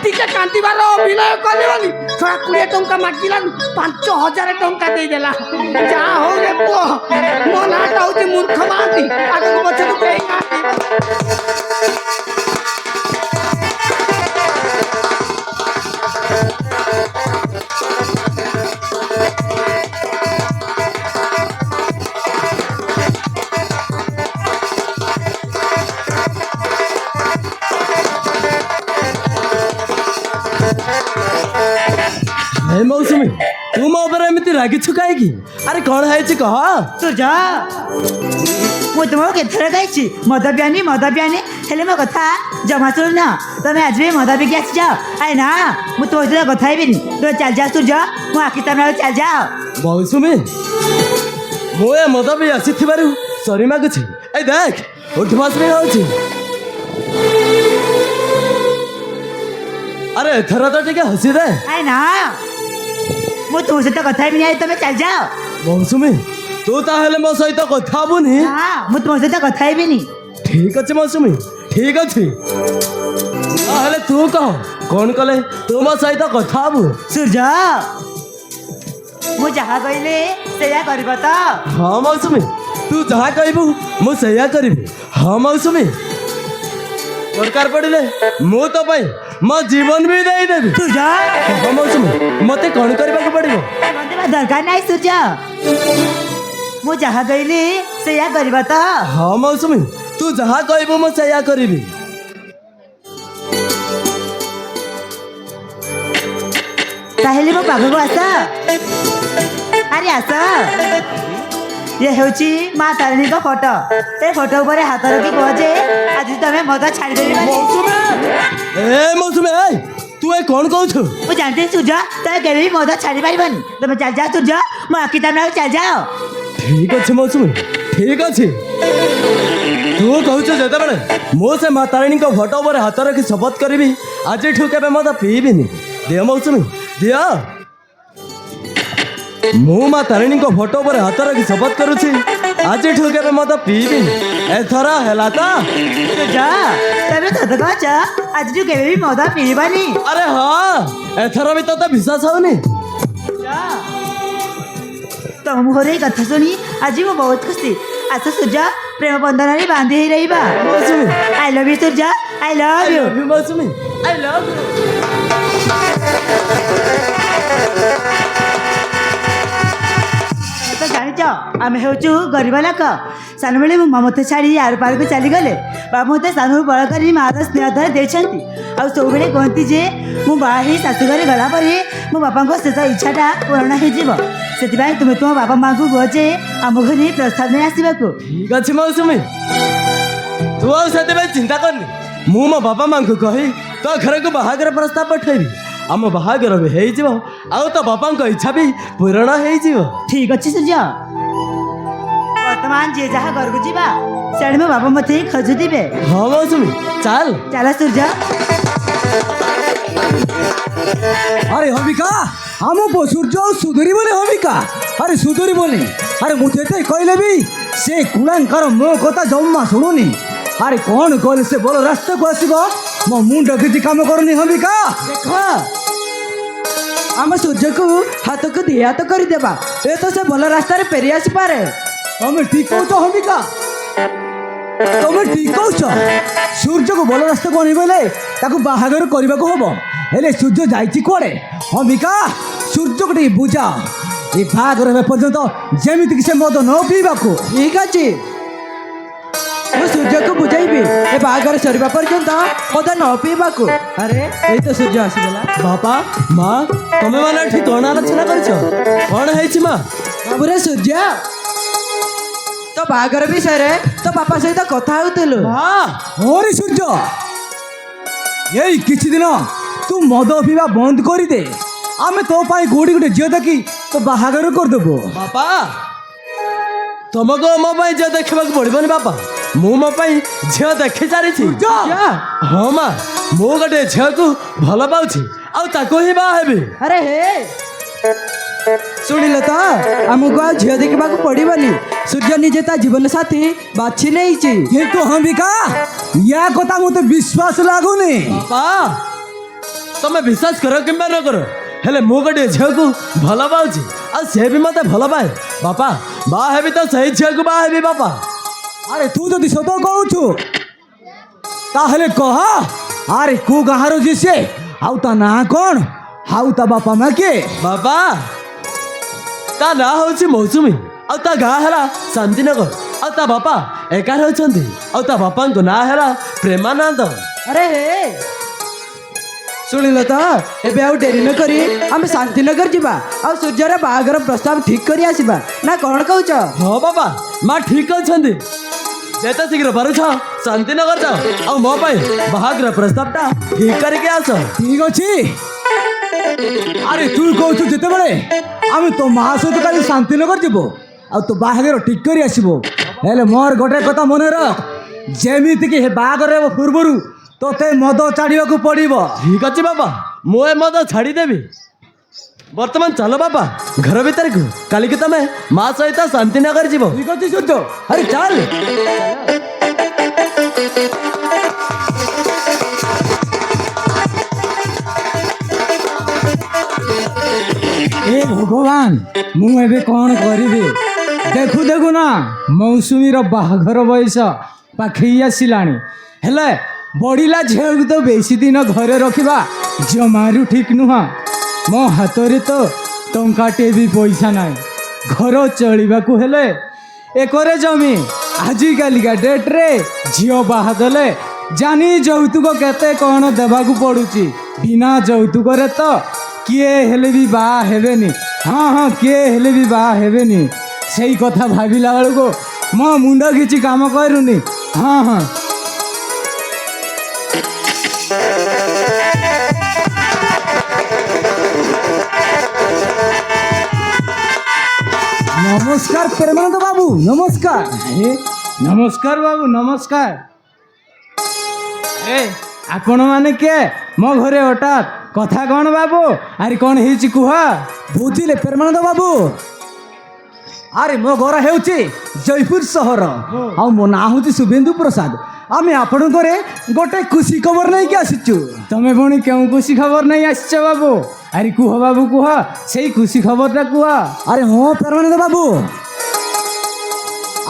टिके कांतिबार अभिनय कली बोली थोड़ा 20 टंका मागिला 5,000 टंका दे देला जा हो रे पुओ मो नाटा होची मूर्ख मांती आगु पछे तो हे मौसुमी तू मो ऊपर एमती रागिछु काहेकि अरे कौन है कह तू जा ମୁଁ ତୁମକୁ କେତେଥର କହିଛି ମଦ ପିଆନି ହେଲେ ମୋ କଥା ଜମା ଶୁଣୁନ ତମେ ଆଜି ବି ମଦ ପିଇକି ଆସିଛ ଆରେ ନା ମୁଁ ତୋ ସହିତ କଥା ହେବିନି ତୁ ଚାଲିଯା ସୂର୍ଯ୍ୟ ମୁଁ ଆଖି ସାମ୍ନାରେ ଚାଲିଯାଅ मौसुमी ମୁଁ ଏ ମଦ ବି ଆସିଥିବାରୁ ସରି ମାଗୁଛି ଏ ଦେଖ ଉଠମାସ ବି ହଉଛି ଆରେ ଏଥର ତ ଟିକେ ହସି ଦେ ଆରେ ନା ମୁଁ ତୋ ସହିତ କଥା ହେବିନି ଆରେ ତମେ ଚାଲିଯାଅ मौसुमी तू ताहले मो सहित कथा हबुनी ନା ମୁଁ ତୁମ ସହିତ କଥା ହେବିନି ठीक अच्छे मौसुमी ठीक अच्छे ताहले तू कह कौन कले तू मो सहित कथा हबु ସୂର୍ଯ୍ୟ ମୁଁ ଯାହା କହିଲି ସେଇଆ କରିବ ତ हाँ मौसुमी तू जहाँ कहबू मु सैया करिबी हाँ मौसुमी दरकार पड़िले मु तो पाई मो जीवन भी दे देबी ସୂର୍ଯ୍ୟ हाँ मौसुमी मते कौन करबा को पड़िबो ବନ୍ଧୁବା ଦରକାର ନାହିଁ ସୂର୍ଯ୍ୟ ମୁଁ ଯାହା କହିଲି ସେଇଆ କରିବ ତ हाँ मौसुमी तू जहाँ कहबू मु सैया करिबी ତାହେଲେ ମୋ ପାଖକୁ ଆସ ଆରେ ଆସ ये ହେଉଛି ମା ତାରିଣୀଙ୍କ ଫଟୋ ଏ ଫଟୋ ଉପରେ ହାତ ରଖି କୁହ ଯେ ଆଜି ତମେ ମଦ ଛାଡ଼ିଦେବି ବୋଲି। ମୌସୁମୀ ତୁ ଏ କ'ଣ କହୁଛୁ? ମୁଁ ଜାଣିଥିଲି ସୂର୍ଯ୍ୟ ତମେ କେବେ ବି ମଦ ଛାଡ଼ି ପାରିବନି। ତମେ ଚାଲିଯାଅ ସୂର୍ଯ୍ୟ, ମୋ ଆଖି ସାମ୍ନାକୁ ଚାଲିଯାଅ। ଠିକ ଅଛି ମୌସୁମୀ, ଠିକ ଅଛି। ତୁ କହୁଛୁ ଯେତେବେଳେ ମୁଁ ସେ ମା ତାରିଣୀଙ୍କ ଫଟୋ ଉପରେ ହାତ ରଖି ଶପଥ କରିବି ଆଜିଠୁ କେବେ ମଦ ପିଇବିନି। ଦିଅ ମୌସୁମୀ ଦିଅ। ମୁଁ ମା ତାରିଣୀଙ୍କ ଫଟୋ ଉପରେ ହାତ ରଖି ଶପଥ କରୁଛି ଆଜିଠୁ କେବେ ମଦ ପିଇବିନି। ଏଥର ହେଲା ତ? ସୂର୍ଯ୍ୟ ତମେ ସତ କହୁଛ ଆଜିଠୁ କେବେ ବି ମଦ ପିଇବନି? ଆରେ ହଁ, ଏଥର ବି ତତେ ବିଶ୍ୱାସ ହଉନି? ତମ ମୁହଁରେ ଏଇ କଥା ଶୁଣି ଆଜି ମୁଁ ବହୁତ ଖୁସି। ଆସ ସୂର୍ଯ୍ୟ ପ୍ରେମ ବନ୍ଧନରେ ବାନ୍ଧି ହେଇ ରହିବା। Mousumi I love you Surya, I love you. Mousumi I love you. ତ ଜାଣିଛ ଆମେ ହେଉଛୁ ଗରିବ ଲୋକ। ସାନବେଳେ ମୋ ମା ମୋତେ ଛାଡ଼ି ଆର ପାରକୁ ଚାଲିଗଲେ। ବାବା ମୋତେ ସାନରୁ ବଡ଼ କରି ମାଆର ସ୍ନେହ ଧରି ଦେଇଛନ୍ତି। ଆଉ ସବୁବେଳେ କୁହନ୍ତି ଯେ ମୁଁ ବାହା ହେଇ ଶାଶୁଘରେ ଗଲା ପରେ ମୋ ବାପାଙ୍କ ଶେଷ ଇଚ୍ଛାଟା ପୂରଣ ହେଇଯିବ। ସେଥିପାଇଁ ତୁମେ ତୁମ ବାପା ମାଆଙ୍କୁ କୁହ ଯେ ଆମ ଘରେ ପ୍ରସ୍ତାବ ନେଇ ଆସିବାକୁ। ଠିକ ଅଛି ମୌସୁମୀ, ତୁ ଆଉ ସେଥିପାଇଁ ଚିନ୍ତା କରନି। ମୁଁ ମୋ ବାପା ମାଆଙ୍କୁ କହି ତୋ ଘରକୁ ବାହାଘର ପ୍ରସ୍ତାବ ପଠେଇବି। ଆମ ବାହାଘର ବି ହେଇଯିବ ଆଉ ତୋ ବାପାଙ୍କ ଇଚ୍ଛା ବି ପୂରଣ ହେଇଯିବ। ଠିକ ଅଛି ସୂର୍ଯ୍ୟ, ବର୍ତ୍ତମାନ ଯିଏ ଯାହା ଘରକୁ ଯିବା ସେଣେ ମୋ ବାପା ମୋତେ ଖୋଜୁଥିବେ। ହଁ ମୌସୁମୀ ଚାଲ। ଚାଲ ସୂର୍ଯ୍ୟ। আরে হবিকা আমু সূর্য সুধুরি বলে হবিকা আরে সুধুরি বলে আরে মু যেতে কইলে বি সে কুড়াঙ্কার মো কথা জম্মা শুনুনি আরে কোন কইলে সে বড় রাস্তাକୁ আসিব মো মুন্ড কিছু কাম করনি হবিকা ଦେଖ ଆମ ସୂର୍ଯ୍ୟକୁ ହାତକୁ ଦି ହାତ କରିଦେବା। ଏ ତ ସେ ଭଲ ରାସ୍ତାରେ ଫେରି ଆସିପାରେ। তুমি ঠিক কହୁଛ হবিকা তুমি ঠিক কହୁଛ সূর্যକୁ ଭଲ ରାସ୍ତାକୁ ଆଣିବେଲେ ତାକୁ ବାହାଘର କରିବାକୁ ହବ। ହେଲେ ସୂର୍ଯ୍ୟ ଯାଇଛି କୁଆଡ଼େ? ହମିକା ସୂର୍ଯ୍ୟକୁ ଟିକେ ବୁଝା ଏ ବାହାଘର ହେବା ପର୍ଯ୍ୟନ୍ତ ଯେମିତିକି ସେ ମଦ ନ ପିଇବାକୁ। ଠିକ ଅଛି, ମୁଁ ସୂର୍ଯ୍ୟକୁ ବୁଝେଇବି ଏ ବାହାଘର ସରିବା ପର୍ଯ୍ୟନ୍ତ ମଦ ନ ପିଇବାକୁ। ଆରେ ଏଇ ତ ସୂର୍ଯ୍ୟ ଆସିଗଲା। ବାପା ମା ତମେ ମାନେ ଏଠି କ'ଣ ଆଲୋଚନା କରିଛ? କ'ଣ ହେଇଛି ମା? ବାବୁରେ ସୂର୍ଯ୍ୟ, ତୋ ବାହାଘର ବିଷୟରେ ତୋ ବାପା ସହିତ କଥା ହେଉଥିଲୁ। ହରି ସୂର୍ଯ୍ୟ ଏଇ କିଛି ଦିନ ତୁ ମଦ ପିଇବା ବନ୍ଦ କରିଦେ। ଆମେ ତୋ ପାଇଁ କୋଉଠି ଗୋଟେ ଝିଅ ଦେଖି ତୋ ବାହାଘର କରିଦେବୁ। ବାପା ତମକୁ ମୋ ପାଇଁ ଝିଅ ଦେଖିବାକୁ ପଡ଼ିବନି ବାପା, ମୁଁ ମୋ ପାଇଁ ଝିଅ ଦେଖି ସାରିଛି। ହଁ ମା, ମୁଁ ଗୋଟେ ଝିଅକୁ ଭଲ ପାଉଛି ଆଉ ତାକୁ ହିଁ ବାହା ହେବି। ଆରେ ହେ ଶୁଣିଲ ତ, ଆମକୁ ଆଉ ଝିଅ ଦେଖିବାକୁ ପଡ଼ିବନି। ସୂର୍ଯ୍ୟ ନିଜେ ତା ଜୀବନ ସାଥୀ ବାଛି ନେଇଛି। କିନ୍ତୁ ହମ୍ବିକା ୟା କଥା ମୋତେ ବିଶ୍ୱାସ ଲାଗୁନି। ବାପା ତମେ ବିଶ୍ୱାସ କର କିମ୍ବା ନ କର, ହେଲେ ମୁଁ ଗୋଟିଏ ଝିଅକୁ ଭଲ ପାଉଛି ଆଉ ସେ ବି ମୋତେ ଭଲ ପାଏ। ବାପା ବାହା ହେବି ତ ସେଇ ଝିଅକୁ ବାହା ହେବି ବାପା। ଆରେ ତୁ ଯଦି ସତ କହୁଛୁ ତାହେଲେ କହ, ଆରେ କୋଉ ଗାଁର ଯେ ସେ ଆଉ ତା ନାଁ କ'ଣ ଆଉ ତା ବାପା ମା କିଏ? ବାପା ତା ନାଁ ହେଉଛି ମୌସୁମୀ ଆଉ ତା ଗାଁ ହେଲା ଶାନ୍ତିନଗର ଆଉ ତା ବାପା ଏକା ରହୁଛନ୍ତି ଆଉ ତା ବାପାଙ୍କ ନାଁ ହେଲା ପ୍ରେମାନନ୍ଦ। ଆରେ ହେ ଶୁଣିଲ ତ, ଏବେ ଆଉ ଡେରି ନ କରି ଆମେ ଶାନ୍ତିନଗର ଯିବା ଆଉ ସୂର୍ଯ୍ୟର ବାହାଘର ପ୍ରସ୍ତାବ ଠିକ କରି ଆସିବା, ନା କ'ଣ କହୁଛ? ହଁ ବାପା ମା ଠିକ ଅଛନ୍ତି। ଯେତେ ଶୀଘ୍ର ପାରୁଛ ଶାନ୍ତିନଗର ଯାଅ ଆଉ ମୋ ପାଇଁ ବାହାଘର ପ୍ରସ୍ତାବଟା ଠିକ କରିକି ଆସ। ଠିକ ଅଛି। ଆରେ ତୁ କହୁଛୁ ଯେତେବେଳେ ଆମେ ତୋ ମା ସହିତ କାଲି ଶାନ୍ତିନଗର ଯିବୁ ଆଉ ତୋ ବାହାଘର ଠିକ କରି ଆସିବୁ। ହେଲେ ମୋର ଗୋଟେ କଥା ମନେ ରଖ, ଯେମିତିକି ହେ ବାହାଘର ହେବ ପୂର୍ବରୁ ତୋତେ ମଦ ଛାଡ଼ିବାକୁ ପଡ଼ିବ। ଠିକ ଅଛି ବାପା, ମୁଁ ଏ ମଦ ଛାଡ଼ିଦେବି। ବର୍ତ୍ତମାନ ଚାଲ ବାପା ଘର ଭିତରକୁ, କାଲିକି ତମେ ମା ସହିତ ଶାନ୍ତିନଗର ଯିବ। ଠିକ ଅଛି ସୂର୍ଯ୍ୟ, ଆରେ ଚାଲ। ଏ ଭଗବାନ, ମୁଁ ଏବେ କ'ଣ କରିବି? ଦେଖୁ ଦେଖୁ ନା ମୌସୁମୀର ବାହାଘର ବୟସ ପାଖେଇ ଆସିଲାଣି। ହେଲେ ବଢ଼ିଲା ଝିଅକୁ ତ ବେଶୀ ଦିନ ଘରେ ରଖିବା ଜମାରୁ ଠିକ୍ ନୁହଁ। ମୋ ହାତରେ ତ ଟଙ୍କାଟେ ବି ପଇସା ନାହିଁ। ଘର ଚଳିବାକୁ ହେଲେ ଏକରେ ଜମି, ଆଜିକାଲିକା ଡେଟ୍ରେ ଝିଅ ବାହା ଦେଲେ ଜାନି ଯୌତୁକ କେତେ କ'ଣ ଦେବାକୁ ପଡ଼ୁଛି। ବିନା ଯୌତୁକରେ ତ କିଏ ହେଲେ ବି ବାହା ହେବେନି। ହଁ କିଏ ହେଲେ ବି ବାହା ହେବେନି। ସେଇ କଥା ଭାବିଲା ବେଳକୁ ମୋ ମୁଣ୍ଡ କିଛି କାମ କରୁନି। ହଁ ହଁ নমস্কার প্রেমানন্দ বাবু, নমস্কার। ଆରେ ନମସ୍କାର ବାବୁ, ନମସ୍କାର। ଆରେ ଆପଣମାନେ କିଏ? ମୋ ଘରେ ହଠାତ୍ କଥା କ'ଣ ବାବୁ? ଆରେ କ'ଣ ହେଇଛି କୁହ? ବୁଝିଲେ ପ୍ରେମାନନ୍ଦ ବାବୁ, ଆରେ ମୋ ଘର ହେଉଛି ଜୟପୁର ସହର, ଆଉ ମୋ ନାଁ ହେଉଛି ଶୁଭେନ୍ଦୁ ପ୍ରସାଦ। ଆମେ ଆପଣଙ୍କ ଘରେ ଗୋଟେ ଖୁସି ଖବର ନେଇକି ଆସିଛୁ। ତମେ ପୁଣି କେଉଁ ଖୁସି ଖବର ନେଇ ଆସିଛ ବାବୁ? ଆରେ କୁହ ବାବୁ କୁହ, ସେଇ ଖୁସି ଖବରଟା କୁହ। ଆରେ ହଁ ପ୍ରେମାନନ୍ଦ ବାବୁ,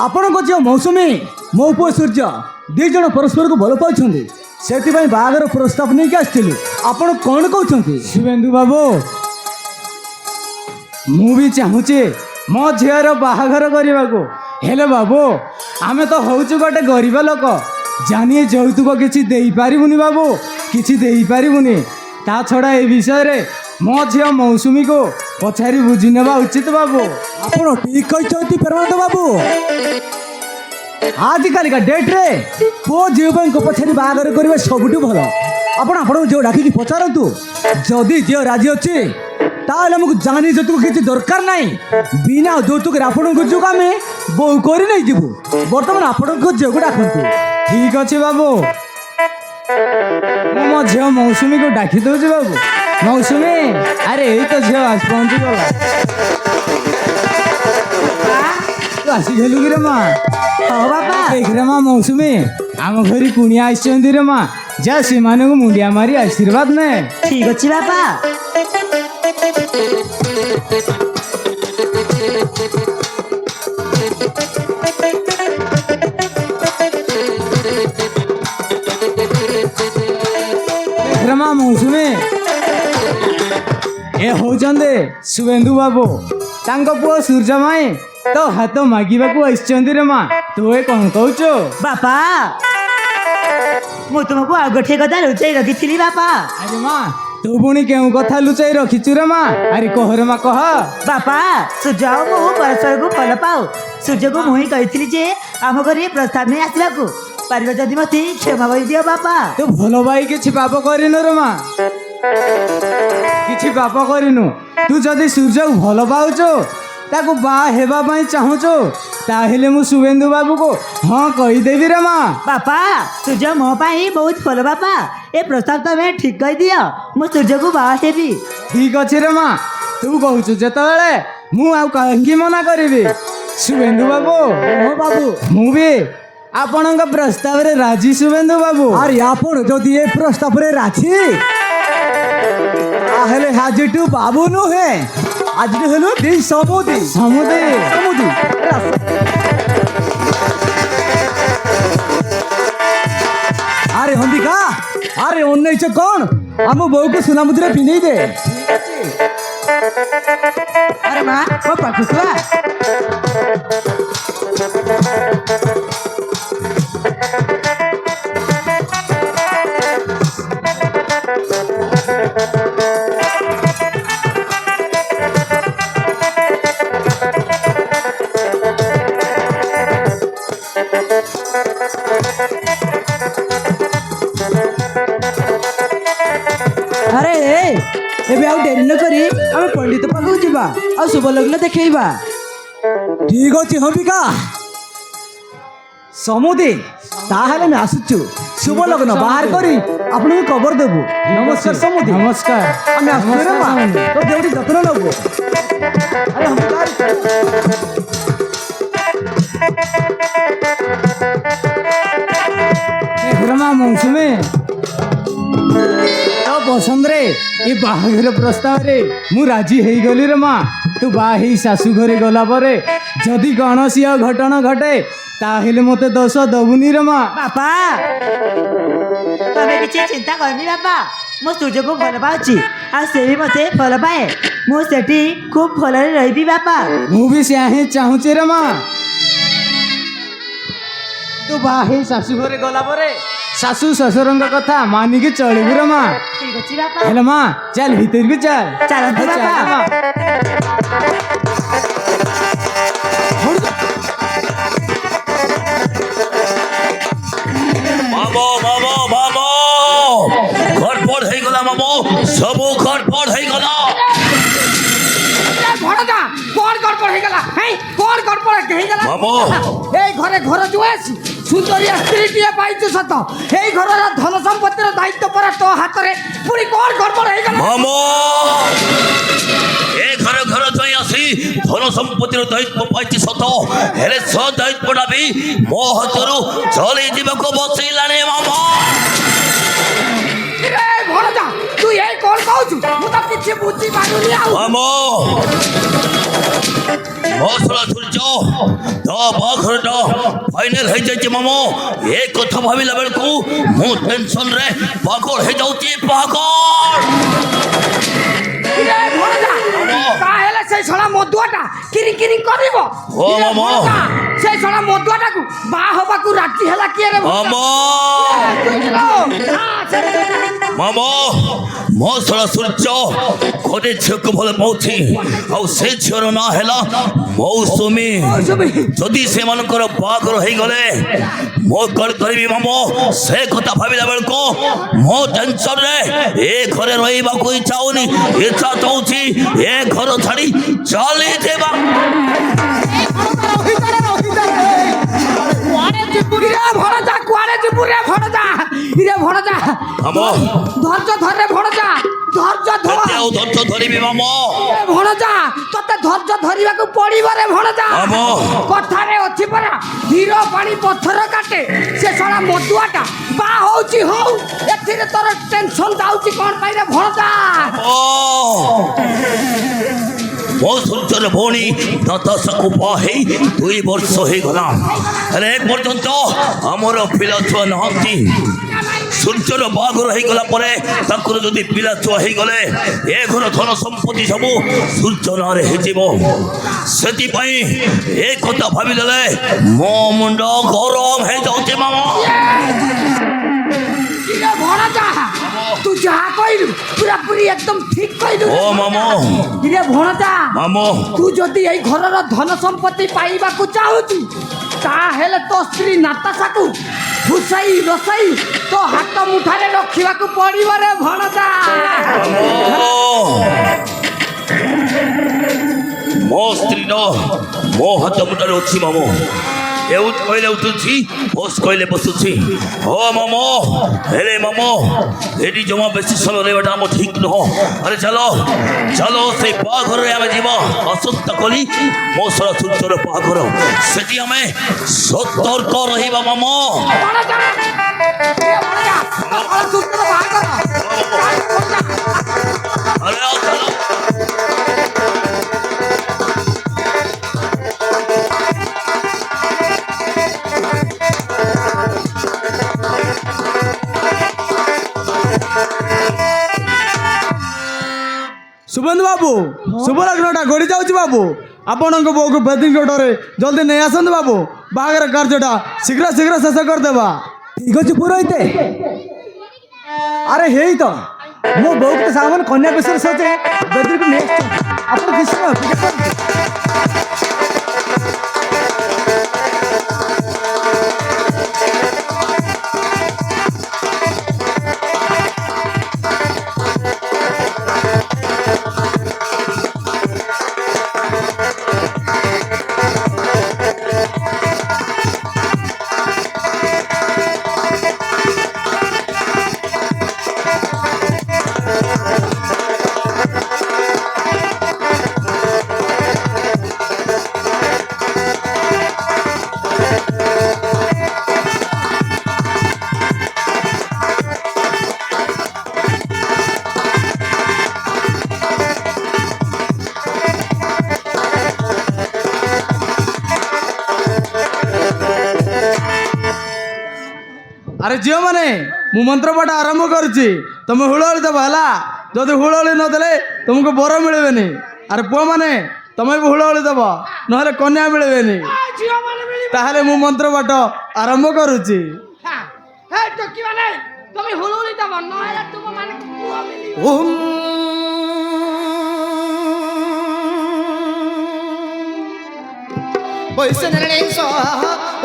ଆପଣଙ୍କ ଝିଅ ମୌସୁମୀ, ମୋ ପୁଅ ସୂର୍ଯ୍ୟ, ଦୁଇ ଜଣ ପରସ୍ପରକୁ ଭଲ ପାଉଛନ୍ତି। ସେଥିପାଇଁ ବାହାଘର ପ୍ରସ୍ତାବ ନେଇକି ଆସିଥିଲୁ। ଆପଣ କ'ଣ କହୁଛନ୍ତି? ଶୁଭେନ୍ଦୁ ବାବୁ, ମୁଁ ବି ଚାହୁଁଛି ମୋ ଝିଅର ବାହାଘର କରିବାକୁ, ହେଲେ ବାବୁ ଆମେ ତ ହଉଛୁ ଗୋଟେ ଗରିବ ଲୋକ, ଜାନି ଯୌତୁକ କିଛି ଦେଇପାରିବୁନି ବାବୁ, କିଛି ଦେଇପାରିବୁନି। ତା ଛଡ଼ା ଏ ବିଷୟରେ ମୋ ଝିଅ ମୌସୁମୀକୁ ପଚାରି ବୁଝି ନେବା ଉଚିତ ବାବୁ। ଆପଣ ଠିକ୍ କହିଛନ୍ତି ପ୍ରେମାନନ୍ଦ ବାବୁ। ଆଜିକାଲିକା ଡେଟ୍ରେ ପୁଅ ଝିଅ ପାଇଁ ପଛରେ ବାହାଘର କରିବା ସବୁଠୁ ଭଲ। ଆପଣ ଆପଣଙ୍କୁ ଝିଅ ଡାକିକି ପଚାରନ୍ତୁ, ଯଦି ଝିଅ ରାଜି ଅଛି ତାହେଲେ ଆମକୁ ଜାଣି ଯୌତୁକ କିଛି ଦରକାର ନାହିଁ। ବିନା ଯୌତୁକରେ ଆପଣଙ୍କ ଝିଅକୁ ଆମେ ବୋଉ କରି ନେଇଯିବୁ। ବର୍ତ୍ତମାନ ଆପଣଙ୍କ ଝିଅକୁ ଡାକନ୍ତୁ। ଠିକ୍ ଅଛି ବାବୁ, ମୁଁ ମୋ ଝିଅ ମୌସୁମୀକୁ ଡାକି ଦେଉଛି ବାବୁ। ମୌସୁମୀ, ଆରେ ଏଇ ତ ଝିଅ ଆସି ପହଞ୍ଚିଗଲା। ତୁ ଆସିଗଲୁ କିରେ ମା? ହଉ ବାପା। ଦେଖିରେ ମା ମୌସୁମୀ, ଆମ ଘରେ କୁଣିଆ ଆସିଛନ୍ତି ରେ ମା, ଯା ସେମାନଙ୍କୁ ମୁଣ୍ଡିଆ ମାରି ଆଶୀର୍ବାଦ ନେ। ଠିକ୍ ଅଛି ବାପା। ଦେଖିରେ ମା ମୌସୁମୀ, ଏ ହଉଛନ୍ତି ଶୁଭେନ୍ଦୁ ବାବୁ, ତାଙ୍କ ପୁଅ ସୂର୍ଯ୍ୟମାଇଁ ତ ହାତ ମାଗିବାକୁ ଆସିଛନ୍ତି ରେ ମା। ତୁ ଏ କ'ଣ କହୁଛୁ? ବାପା, ମୁଁ ତୁମକୁ ଆଉ ଗୋଟିଏ କଥା ଲୁଚେଇ ରଖିଥିଲି ବାପା। ଆରେ ମା, ତୁ ପୁଣି କେଉଁ କଥା ଲୁଚାଇ ରଖିଛୁ ରେ ମା? ଆରେ କହରେ ମା କହ। ବାପା, ସୂର୍ଯ୍ୟ ଆଉ ମୁଁ ପରସ୍ପରକୁ ଭଲ ପାଉ। ସୂର୍ଯ୍ୟକୁ ମୁଁ ହିଁ କହିଥିଲି ଯେ ଆମ ଘରେ ପ୍ରସ୍ତାବ ନେଇ ଆସିବାକୁ। ପାରିବ ଯଦି ମୋତେ କ୍ଷମା କରିଦିଅ ବାପା। ତୁ ଭଲ ଭାଇ କିଛି ପାପ କରିନୁ ରେ ମା, କିଛି ପାପ କରିନୁ। ତୁ ଯଦି ସୂର୍ଯ୍ୟକୁ ଭଲ ପାଉଛୁ, ତାକୁ ବାହା ହେବା ପାଇଁ ଚାହୁଁଛୁ, ତାହେଲେ ମୁଁ ଶୁଭେନ୍ଦୁ ବାବୁକୁ ହଁ କହିଦେବି ରେ ମା। ବାପା, ସୂର୍ଯ୍ୟ ମୋ ପାଇଁ ବହୁତ ଭଲ ବାପା। ଏ ପ୍ରସ୍ତାବ ତମେ ଠିକ୍ କହିଦିଅ, ମୁଁ ସୂର୍ଯ୍ୟକୁ ବାହା ହେବି। ଠିକ୍ ଅଛି ରେ ମା, ତୁ କହୁଛୁ ଯେତେବେଳେ ମୁଁ ଆଉ କାହିଁକି ମନା କରିବି। ଶୁଭେନ୍ଦୁ ବାବୁ, ହଁ ବାବୁ। ମୁଁ ବି ଆପଣଙ୍କ ପ୍ରସ୍ତାବରେ ରାଜି ଶୁଭେନ୍ଦୁ ବାବୁ। ଆରେ ଆପଣ ଯଦି ଏ ପ୍ରସ୍ତାବରେ ରାଜି, ତାହେଲେ ଆଜିଠୁ ବାବୁ ନୁହେଁ, ଆଜିଠୁ ହେଲୁ ଦି ସମୁଦି। ସମୁଦି ସମୁଦି। ଆରେ ଅମ୍ବିକା, ଆରେ ଅନେଇଛ କ'ଣ? ଆମ ବୋଉକୁ ସୁନାମୁଦିରେ ପିନ୍ଧେଇ ଦେ। ଆରେ ମା, ମୋ ପାଖକୁ ଆ। ଆରେ ଏବେ ଆଉ ଡେରି ନ କରି ଆମେ ପଣ୍ଡିତ ପାଖକୁ ଯିବା ଆଉ ଶୁଭ ଲଗ୍ନ ଦେଖେଇବା। ଠିକ୍ ଅଛି ଅମ୍ବିକା। ସମୁଦି, ତାହେଲେ ଆମେ ଆସୁଛୁ। ଶୁଭ ଲଗ୍ନ ବାହାର କରି ଆପଣଙ୍କୁ ଖବର ଦେବୁ। ନମସ୍କାର ସମୁଦି। ନମସ୍କାର। ଆମେ ଆସୁଛୁ ରେ ମା, ତ ଦେଉଠି ଯତ୍ନ ନେବୁ। ଆରେ ଅମ୍ବିକା, ଦେଖିରେ ମା ମୌସୁମୀ, ତୋ ପସନ୍ଦରେ ଏ ବାହାଘର ପ୍ରସ୍ତାବରେ ମୁଁ ରାଜି ହେଇଗଲି ରେ ମା। ତୁ ବାହା ହେଇ ଶାଶୁ ଘରେ ଗଲା ପରେ ଯଦି କୌଣସି ଆଉ ଘଟଣା ଘଟେ, ତାହେଲେ ମୋତେ ଦୋଷ ଦବୁନି ରେ ମା। ବାପା, ତମେ କିଛି ଚିନ୍ତା କରନି ବାପା। ମୁଁ ସୂର୍ଯ୍ୟକୁ ଭଲ ପାଉଛି, ଆଉ ସେ ବି ମୋତେ ଭଲ ପାଏ। ମୁଁ ସେଠି ଖୁବ୍ ଭଲରେ ରହିବି ବାପା। ମୁଁ ବି ସେୟା ହିଁ ଚାହୁଁଛି ରେ ମା। ତୁ ବାହା ହେଇ ଶାଶୁ ଘରେ ଗଲା ପରେ ଶାଶୁ ଶ୍ୱଶୁରଙ୍କ କଥା ମାନିକି ଚଳିବୁ ରେ ମା। ଠିକ୍ ଅଛି ବାପା। ହେଲେ ମା, ଚାଲ ଭିତରକୁ ଚାଲ। ଚାଲନ୍ତୁ ବାପା। ଚାଲ ମା। মামো মামো মামো ঘরপড় হয়েগলা মামো সবু ঘরপড় হয়েগলা ভড়দা কোন গড়পড় হয়ে গেল হ্যাঁ কোন গড়পড় হয়ে গেল মামো। এই ঘরে ঘর জুয়েছি সুন্দরিয়া স্ত্রীটিয়ে পাইଛୁ সত এই ঘরর ধন সম্পত্তির দায়িত্ব পরা তো হাতরে পুরি কোন গড়পড় হয়ে গেল মামো এ ঘরে ঘরে যাই আসি ধন সম্পত্তির দায়িত্ব পাইছি সত হেলে স দায়িত্বটা বি ମୋ ହାତରୁ ଚଳି ଯିବାକୁ ବସେଇଲାଣି ମାମା রে ভড়দা তুই এই কোন কହୁଛୁ ମୁଁ ତ କିଛି ବୁଝି ପାରୁନି ଆଉ ମାମା ମୋ ଶଳା ସୂର୍ଯ୍ୟ ତ ବାଘରଟା ଫାଇନାଲ ହେଇଯାଇଛି ମାମା ଏ କଥା ଭାବିଲା ବେଳକୁ ମୁଁ ଟେନସନରେ ପାଗଳ ହେଇଯାଉଛି ପାଗଳ রে ভড়দা তাহলে সেই ছড়া মদুয়াটা কিরি কিরি করিব ও মামা। সেই ছড়া মদুয়াটাକୁ ବା হବାକୁ রাজি ହେଲା কিয়ে রে ମାମା ମାମା ମୋ ଶଳା ସୂର୍ଯ୍ୟ ଗୋଟେ ଝିଅକୁ ଭଲ ପାଉଛି ଆଉ ସେ ଝିଅର ନାଁ ହେଲା ମୌସୁମୀ ଯଦି ସେମାନଙ୍କର ବାହାଘର ହେଇଗଲେ ମୁଁ କଣ କରିବି ମାମା ସେ କଥା ଭାବିଲା ବେଳକୁ ମୋ ଟେନସନରେ ଏ ଘରେ ରହିବାକୁ ଇଚ୍ଛା ହଉନି ଇଚ୍ଛା ଚାହୁଁଛି ଏ ଘର ଛାଡ଼ି ଚାଲିଯିବା ভড়দা কুয়ারে যাবু রে ভড়দা রে ভড়দা মামা ধৈর্য ধরে ভড়দা ধৈর্য ধর କେତେ ଆଉ ଧୈର୍ଯ୍ୟ ଧରିବି ମାମା ভড়দা তোতে ধৈর্য ধরিବାକୁ পড়িব রে ভড়দা মামা কথারে ଅଛି ପରା ଧୀର ପାଣି ପଥର କାଟେ ସେ ଶଳା ମଦୁଆଟା ବା ହଉଛି ହଉ ଏଥିରେ ତୋର ଟେନସନ ଯାଉଛି କଣ ପାଇଁ ରେ ଭଣଜା ମୋ ସୂର୍ଯ୍ୟର ଭଉଣୀ ନତାଶାକୁ ବାହା ହେଇ 2 ବର୍ଷ ହେଇଗଲା ହେଲେ ଏ ପର୍ଯ୍ୟନ୍ତ ଆମର ପିଲା ଛୁଆ ନାହାନ୍ତି ସୂର୍ଯ୍ୟର ବାହାଘର ହେଇଗଲା ପରେ ତାଙ୍କର ଯଦି ପିଲା ଛୁଆ ହେଇଗଲେ ଏ ଘର ଧନ ସମ୍ପତ୍ତି ସବୁ ସୂର୍ଯ୍ୟ ନାଁରେ ହେଇଯିବ ସେଥିପାଇଁ ଏ କଥା ଭାବିଦେଲେ ମୋ ମୁଣ୍ଡ ଗରମ ହେଇଯାଉଛି ମାମା ভণজা তুই যাহা কইলু পুরাপুরি একদম ঠিক কইলু ও মামা রে ভণজা মামা তু যদি এই ঘরর ধন সম্পত্তি পাইବାକୁ চাହୁଛୁ তাহলে তো স্ত্রী নাতাশাକୁ ভুসাই রসাই তো হাত মুঠারে রখিବାକୁ পড়িব রে ভণজা ମୋ ସ୍ତ୍ରୀର ମୋ ହାତ ମୁଣ୍ଡରେ ଅଛି ମାମୁ ଏଉଠ କହିଲେ ଉଠୁଛି ବସ୍ କହିଲେ ବସୁଛି ହଁ ମାମୁ ହେଲେ ମାମୁ ଏଠି ଜମା ବେଶୀ ସମୟ ରହିବାଟା ଆମ ଠିକ ନୁହଁ ଆରେ ଚାଲ ଚାଲ ସେଇ ବାହାଘରରେ ଆମେ ଯିବା ଆସନ୍ତା କଲି ମୋ ସହ ସୂର୍ଯ୍ୟର ବାହାଘର ସେଠି ଆମେ ସତର୍କ ରହିବା ମାମୁ ভণজা রে ভণজা সকাল সুন্দর বাহাঘর ଆରେ ଆଉ ଚାଲ ସୁବନ୍ଧୁ ବାବୁ ଶୁଭ ଲଗ୍ନଟା ଗଡ଼ି ଯାଉଛି ବାବୁ ଆପଣଙ୍କ ବୋଉକୁ ବେଦିଙ୍କ ଡରେ ଜଲ୍ଦି ନେଇ ଆସନ୍ତୁ ବାବୁ ବାହାଘର କାର୍ଯ୍ୟଟା ଶୀଘ୍ର ଶୀଘ୍ର ଶେଷ କରିଦେବା ଠିକ ଅଛି ପୁରୋହିତେ ଆରେ ହେଇ ତ ମୋ ବୋଉକୁ ତ ସାମାନ କନ୍ୟା ବେଶରେ ସଜେ ବେଦିକୁ ନେଇ ଆସିଛନ୍ତି ଆପଣ କିଛି ସମୟ ଅପେକ୍ଷା କରନ୍ତୁ ଆରେ ଝିଅମାନେ ମୁଁ ମନ୍ତ୍ରପାଠ ଆରମ୍ଭ କରୁଛି ତମେ ହୁଳହୁଳି ଦେବ ହେଲା ଯଦି ହୁଳହୁଳି ନଦେଲେ ତୁମକୁ ବର ମିଳିବେନି ଆରେ ପୁଅମାନେ ତମେ ବି ହୁଳହୁଳି ଦେବ ନହେଲେ କନ୍ୟା ମିଳିବେନି ঝিও মানে মিলিব ତାହେଲେ ମୁଁ ମନ୍ତ୍ରପାଠ ଆରମ୍ଭ କରୁଛି হে টকিবা নাই তুমি হুলুলি দাও নহেলে তুমি মানে পুয়া মিলিব ওম বৈষ্ণবেন স্বাহা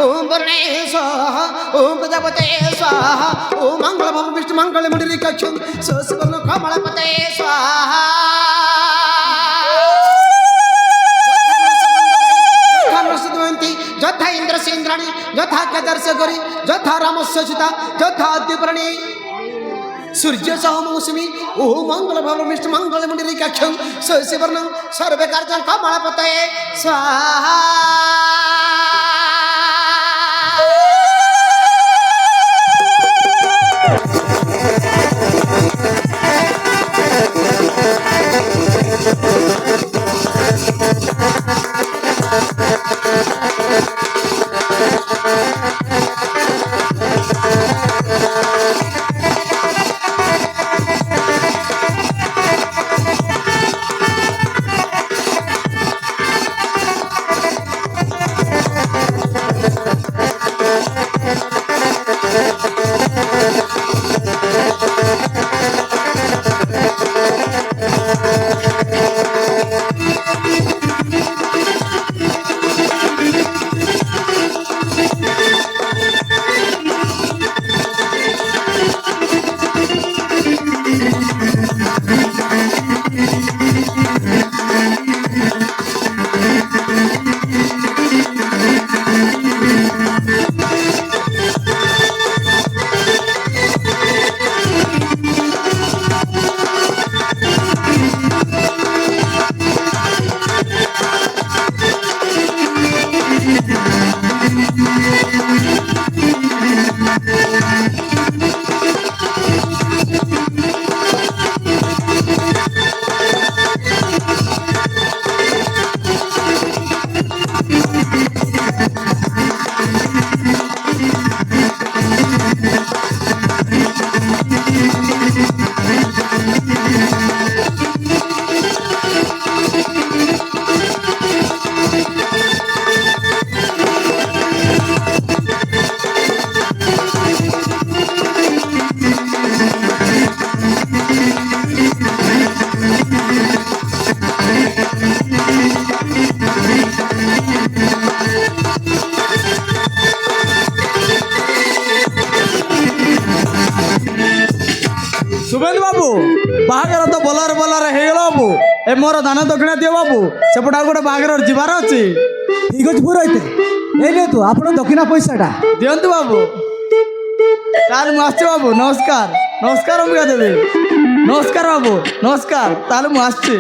ओम वर्णे स्वाहा ओम प्रजापते स्वाहा ओम मंगल भव विष्णु मंगल मुनि कक्षम सस्वर्ण कमलपते स्वाहा यथा इंद्रस्य इंद्राणी यथा केदर्श गरी यथा रामस्य सीता यथा द्विपर्णी सूर्य सह मौसुमी ओम मंगल भव विष्णु मंगल मुनि कक्षम सस्वर्ण सर्वे कार्य कमलपते स्वाहा शुभेन्दु बाबू बाहागर तो बोलार बोलार ହେଇଗଲା ବାବୁ ଏ ମୋର ଦାନ ଦକ୍ଷିଣା ଦିଅ ବାବୁ ସେପଟେ ଆଉ ଗୋଟେ ବାହାଘର ଯିବାର ଅଛି ଠିକ ଅଛି ପୁରୋହିତ ଏଇ ନିଅନ୍ତୁ ଆପଣ ଦକ୍ଷିଣା ପଇସାଟା ଦିଅନ୍ତୁ ବାବୁ ତାହେଲେ ମୁଁ ଆସିଛି ବାବୁ ନମସ୍କାର ନମସ୍କାର ଅମ୍ବିକା ଦେବୀ ନମସ୍କାର ବାବୁ ନମସ୍କାର ତାହେଲେ ମୁଁ ଆସିଛି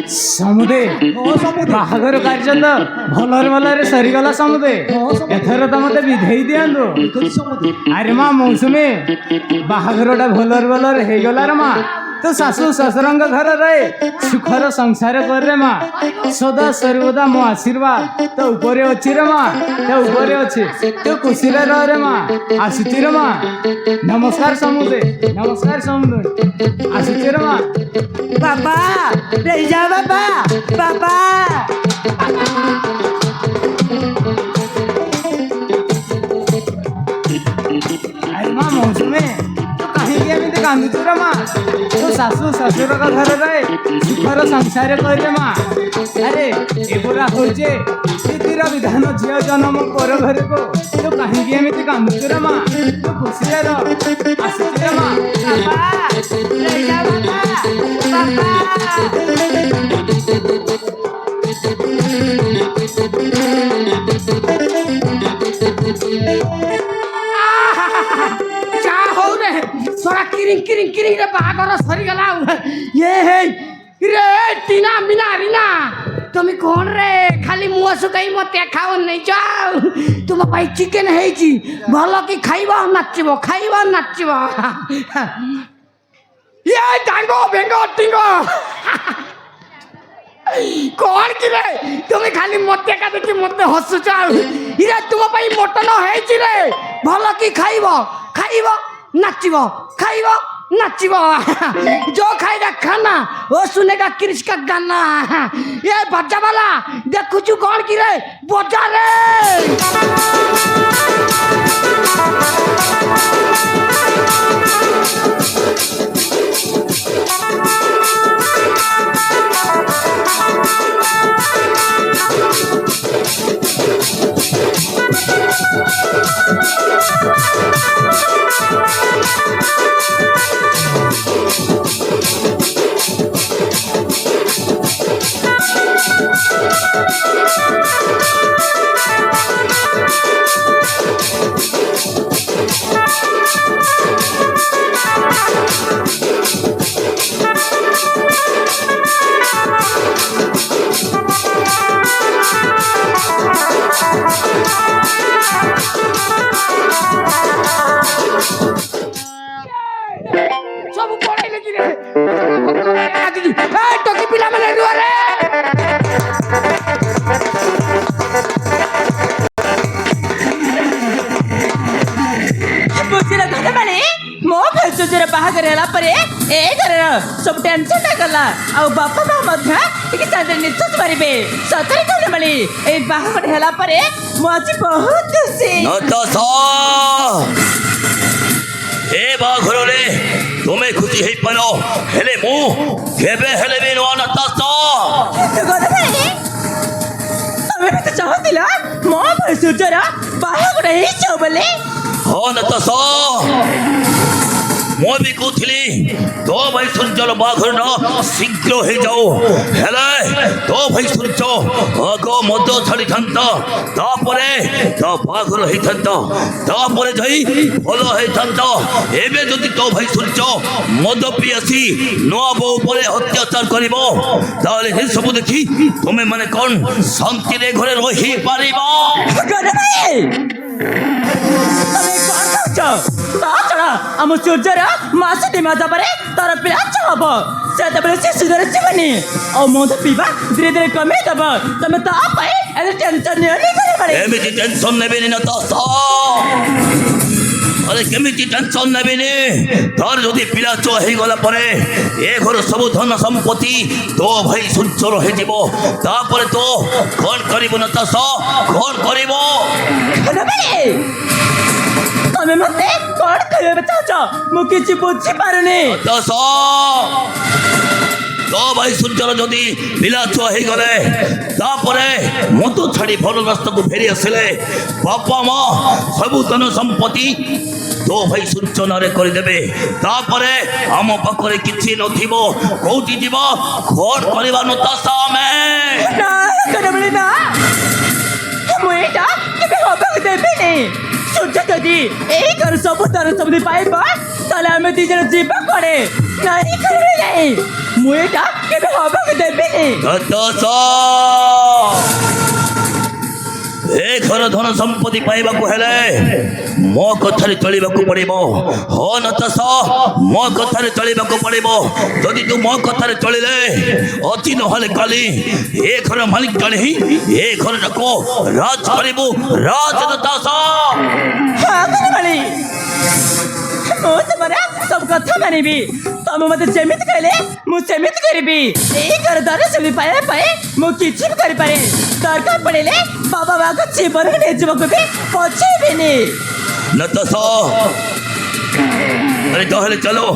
ସମୁଦେ ବାହାଘର କାର୍ଯ୍ୟ ତ ଭଲରେ ଭଲରେ ସରିଗଲା ସମୁଦେ ଏଥର ତ ମତେ ବିଧେଇ ଦିଅନ୍ତୁ ଆରେ ମା ମୌସୁମୀ ବାହାଘରଟା ଭଲରେ ଭଲରେ ହେଇଗଲା ରେ ମା ତୁ ଶାଶୁ ଶ୍ୱଶୁରଙ୍କ ଘରରେ ସୁଖର ସଂସାର କରରେ ମା ସଦା ସର୍ବଦା ମୋ ଆଶୀର୍ବାଦ ତୋ ଉପରେ ଅଛି ରେ ମା ତୋ ଉପରେ ଅଛି ତୁ ଖୁସିରେ ରହ ରେ ମା ଆସୁଛି ରେ ମା ନମସ୍କାର ସମୁଦେ ନମସ୍କାର ସମୁଦେ ଆସୁଛି ରେ ମା बाबा रह जा बाबा बाबा ଆରେ ମା ମୌସୁମୀ ତୁ କାହିଁକି ଏମିତି କାନ୍ଦୁଛୁ ରେ ମା ତୁ ଶାଶୁ ଶ୍ୱଶୁରଙ୍କ ଘରରେ ସୁଖର ସଂସାର କରିରେ ମା ଆରେ ଏଗୁଡ଼ା ହଉଛି ସ୍ଥିତିର ବିଧାନ ଝିଅ ଜନ୍ମ ପର ଘରକୁ ତୁ କାହିଁକି ଏମିତି କାନ୍ଦୁଛୁ ରେ ମା ତୁ ଖୁସିରେ ରହ ଆସୁଛି ରେ ମା बाबा रह जा बाबा बाबा ଚା ହଉ ରେ ସରା କିରିଂ କିରିଂ କିରିଂ ରେ ବାହାଘର ସରିଗଲା ଆଉ ଇଏ ହେଇ ରେ ଟିନା ମିନା ରିନା তুমি কোন রে খালি মুহ শুকাই মতে খাও নেই যাও তোমার পাই চিকেন ହେଇଛି ଭଲ କି ଖାଇବ ନାଚିବ ଇଏ ଡାଙ୍ଗ ବେଙ୍ଗ ଟିଙ୍ଗ କଣ କି ରେ তুমি ଖାଲି ମତେ ଏକା ଦେଖି ମତେ ହସୁଛ ଆଉ ଇରେ ତୁମ ପାଇଁ ମଟନ ହେଇଛି ରେ ଭଲ କି ଖାଇବ नाचिब जो खाएगा खाना वो सुनेगा कृष्ण का गाना ये बच्चा वाला देखु चु कौन की रे बजा रे ସବୁ ପଳେଇଲେ କି ରେ ଟକି ପିଲାମାନେ ରୁହ ରେ ବୁଝିଲ ଧନମାଳି ମୋ ଭାଇସୂର୍ଯ୍ୟର ବାହାଘର ହେଲା ପରେ ଏ ଘରର ସବୁ ଟେନସନ୍ ଗଲା ଆଉ ବାପା ମା ମଧ୍ୟ ଟିକେ ଶାନ୍ତିରେ ନିଶ୍ୱାସ ମାରିବେ ସତରେ ଧନମାଳି ଏଇ ବାହାଘର ହେଲା ପରେ ମୁଁ ଆଜି ବହୁତ ଖୁସି ନତାଶା ଏ ବାହାଘରରେ ତୁମେ ଖୁସି ହେଇପାର ହେଲେ ମୁଁ କେବେ ହେଲେ ବି ନୁହଁ ନତାଶା ଧନମାଳି ତମେ ବି ତ ଚାହୁଁଥିଲ ମୋ ଭାଇସୂର୍ଯ୍ୟର ବାହାଘର ହେଇଛ ବୋଲି ହଁ ନତାଶା ମୁଁ ବି କହୁଥିଲି ତୋ ଭାଇ ସୂର୍ଯ୍ୟର ବାହାଘର ଶୀଘ୍ର ହେଇଯାଉ ହେଲେ ତୋ ଭାଇ ସୂର୍ଯ୍ୟ ଆଗ ମଦ ଛାଡ଼ିଥାନ୍ତା ତାପରେ ତା ବାହାଘର ହେଇଥାନ୍ତା ତାପରେ ଯାଇ ଭଲ ହେଇଥାନ୍ତା ଏବେ ଯଦି ତୋ ଭାଇ ସୂର୍ଯ୍ୟ ମଦ ପିଇ ଆସି ନୂଆ ବୋଉ ଉପରେ ଅତ୍ୟାଚାର କରିବ ତାହେଲେ ଏସବୁ ଦେଖି ତୁମେ ମାନେ କ'ଣ ଶାନ୍ତିରେ ଘରେ ରହିପାରିବ ତମେ କଣ କହୁଛ ତା ଛଡା ଆମ ସୂର୍ଯ୍ୟର ମାସ 2 ମାସ ପରେ ତାର ପିଲା ହବ ସେତେବେଳେ ସେ ସୁଧରେ ଯିବନି ଆଉ ମଦ ପିଇବା ଧୀରେ ଧୀରେ କମେଇ ଦବ ତମେ ତା ପାଇଁ ଏତେ ଟେନସନ ନିଅନି ଏମିତି ଟେନସନ ନେବେନି ନା ତ আরে কেমিতি টেনশন নেবেনি তার যদি পিলা চো হয়ে পরে এ ঘর সবু ধন সম্পত্তি তো ভাই সূর্যর হয়ে যাব তারপরে তো কন করিব না তা কন করিব তুমি মতে কন করিবে চাচ মু কিছু বুঝি পারুনি দশ তো ভাই সূর্যর যদি পিলা চো হয়ে গলে তারপরে মতো ছাড়ি ভাল রাস্তাকে ফেরি আসলে বাপা মা সবু ধন সম্পত্তি তো ভাই সূর্য নারে করে দেবে তারপরে আম পাখরে কিছু নথিব কোটি যাব ঘর করিবা নতাশা মে না কনবলি না মু এটা কেবে হবে দেবেনি সূর্য যদি এই ঘর সবু ধন সম্পত্তি পাইবা তাহলে আমি দুজন জীবা করে নাই করবে নাই মু এটা কেবে হবে দেবেনি নতাশা এ ঘর ধন সম্পত্তি পাইবাকু হেলে মো কথারে চলিবাকু পড়িব হ নতাশা মো কথারে চলিবাকু পড়িব যদি তু মো কথারে চলিলে অতি নহলে কালি এ ঘর মালিক জানি এ ঘরটাকু রাজ করিব রাজ নতাশা হ্যাঁ কনবলি ମୁଁ ତମର ସବୁ କଥା ମାନିବି ତମେ ମତେ ଯେମିତି କହିଲେ ମୁଁ ସେମିତି କରିବି ଏଇ ଘର ଦ୍ୱାରା ସେମିତି ପାଇବା ପାଇଁ ମୁଁ କିଛି ବି କରିପାରେ ଦରକାର ପଡ଼ିଲେ ବାବା ମାଙ୍କ ଜୀବନକୁ ନେଇଯିବାକୁ ବି ପଛେଇବିନି नताशा अरे ताहले चलो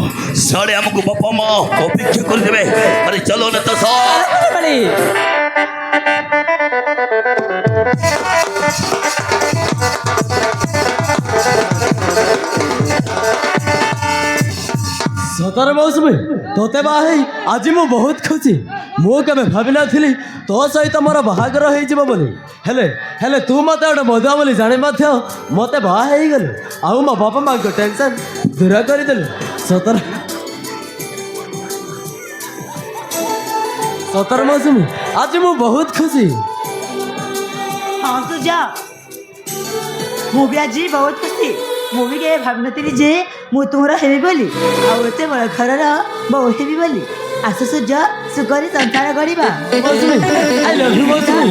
साढ़े हमको बापा माँ अपेक्षा कर देवे अरे चलो नताशा କନବଲି ସତରେ ମୌସୁମୀ ତୋତେ ବାହା ହେଇ ଆଜି ମୁଁ ବହୁତ ଖୁସି ମୁଁ କେବେ ଭାବିନଥିଲି ତୋ ସହିତ ମୋର ବାହାଘର ହେଇଯିବ ବୋଲି ହେଲେ ହେଲେ ତୁ ମୋତେ ଗୋଟେ ମଦୁଆ ବୋଲି ଜାଣି ମଧ୍ୟ ମୋତେ ବାହା ହେଇଗଲୁ ଆଉ ମୋ ବାପା ମାଙ୍କ ଟେନସନ୍ ଦୂର କରିଦେଲୁ ସତରେ ସତରେ ମୌସୁମୀ ଆଜି ମୁଁ ବହୁତ ଖୁସି ହଁ ତୁ ଯା ମୁଁ ବି ଆଜି ବହୁତ ଖୁସି ମୁଁ ବି କେବେ ଭାବିନଥିଲି ଯେ ମୁଁ ତୁମର ହେବି ବୋଲି ଆଉ ଏତେ ବଡ଼ ଘରର ବୋଉ ହେବି ବୋଲି ଆସ ସୂର୍ଯ୍ୟ ସୁଖରେ ସଂସାର କରିବା ମୌସୁମୀ ଆଇ ଲଭ୍ ୟୁ ମୌସୁମୀ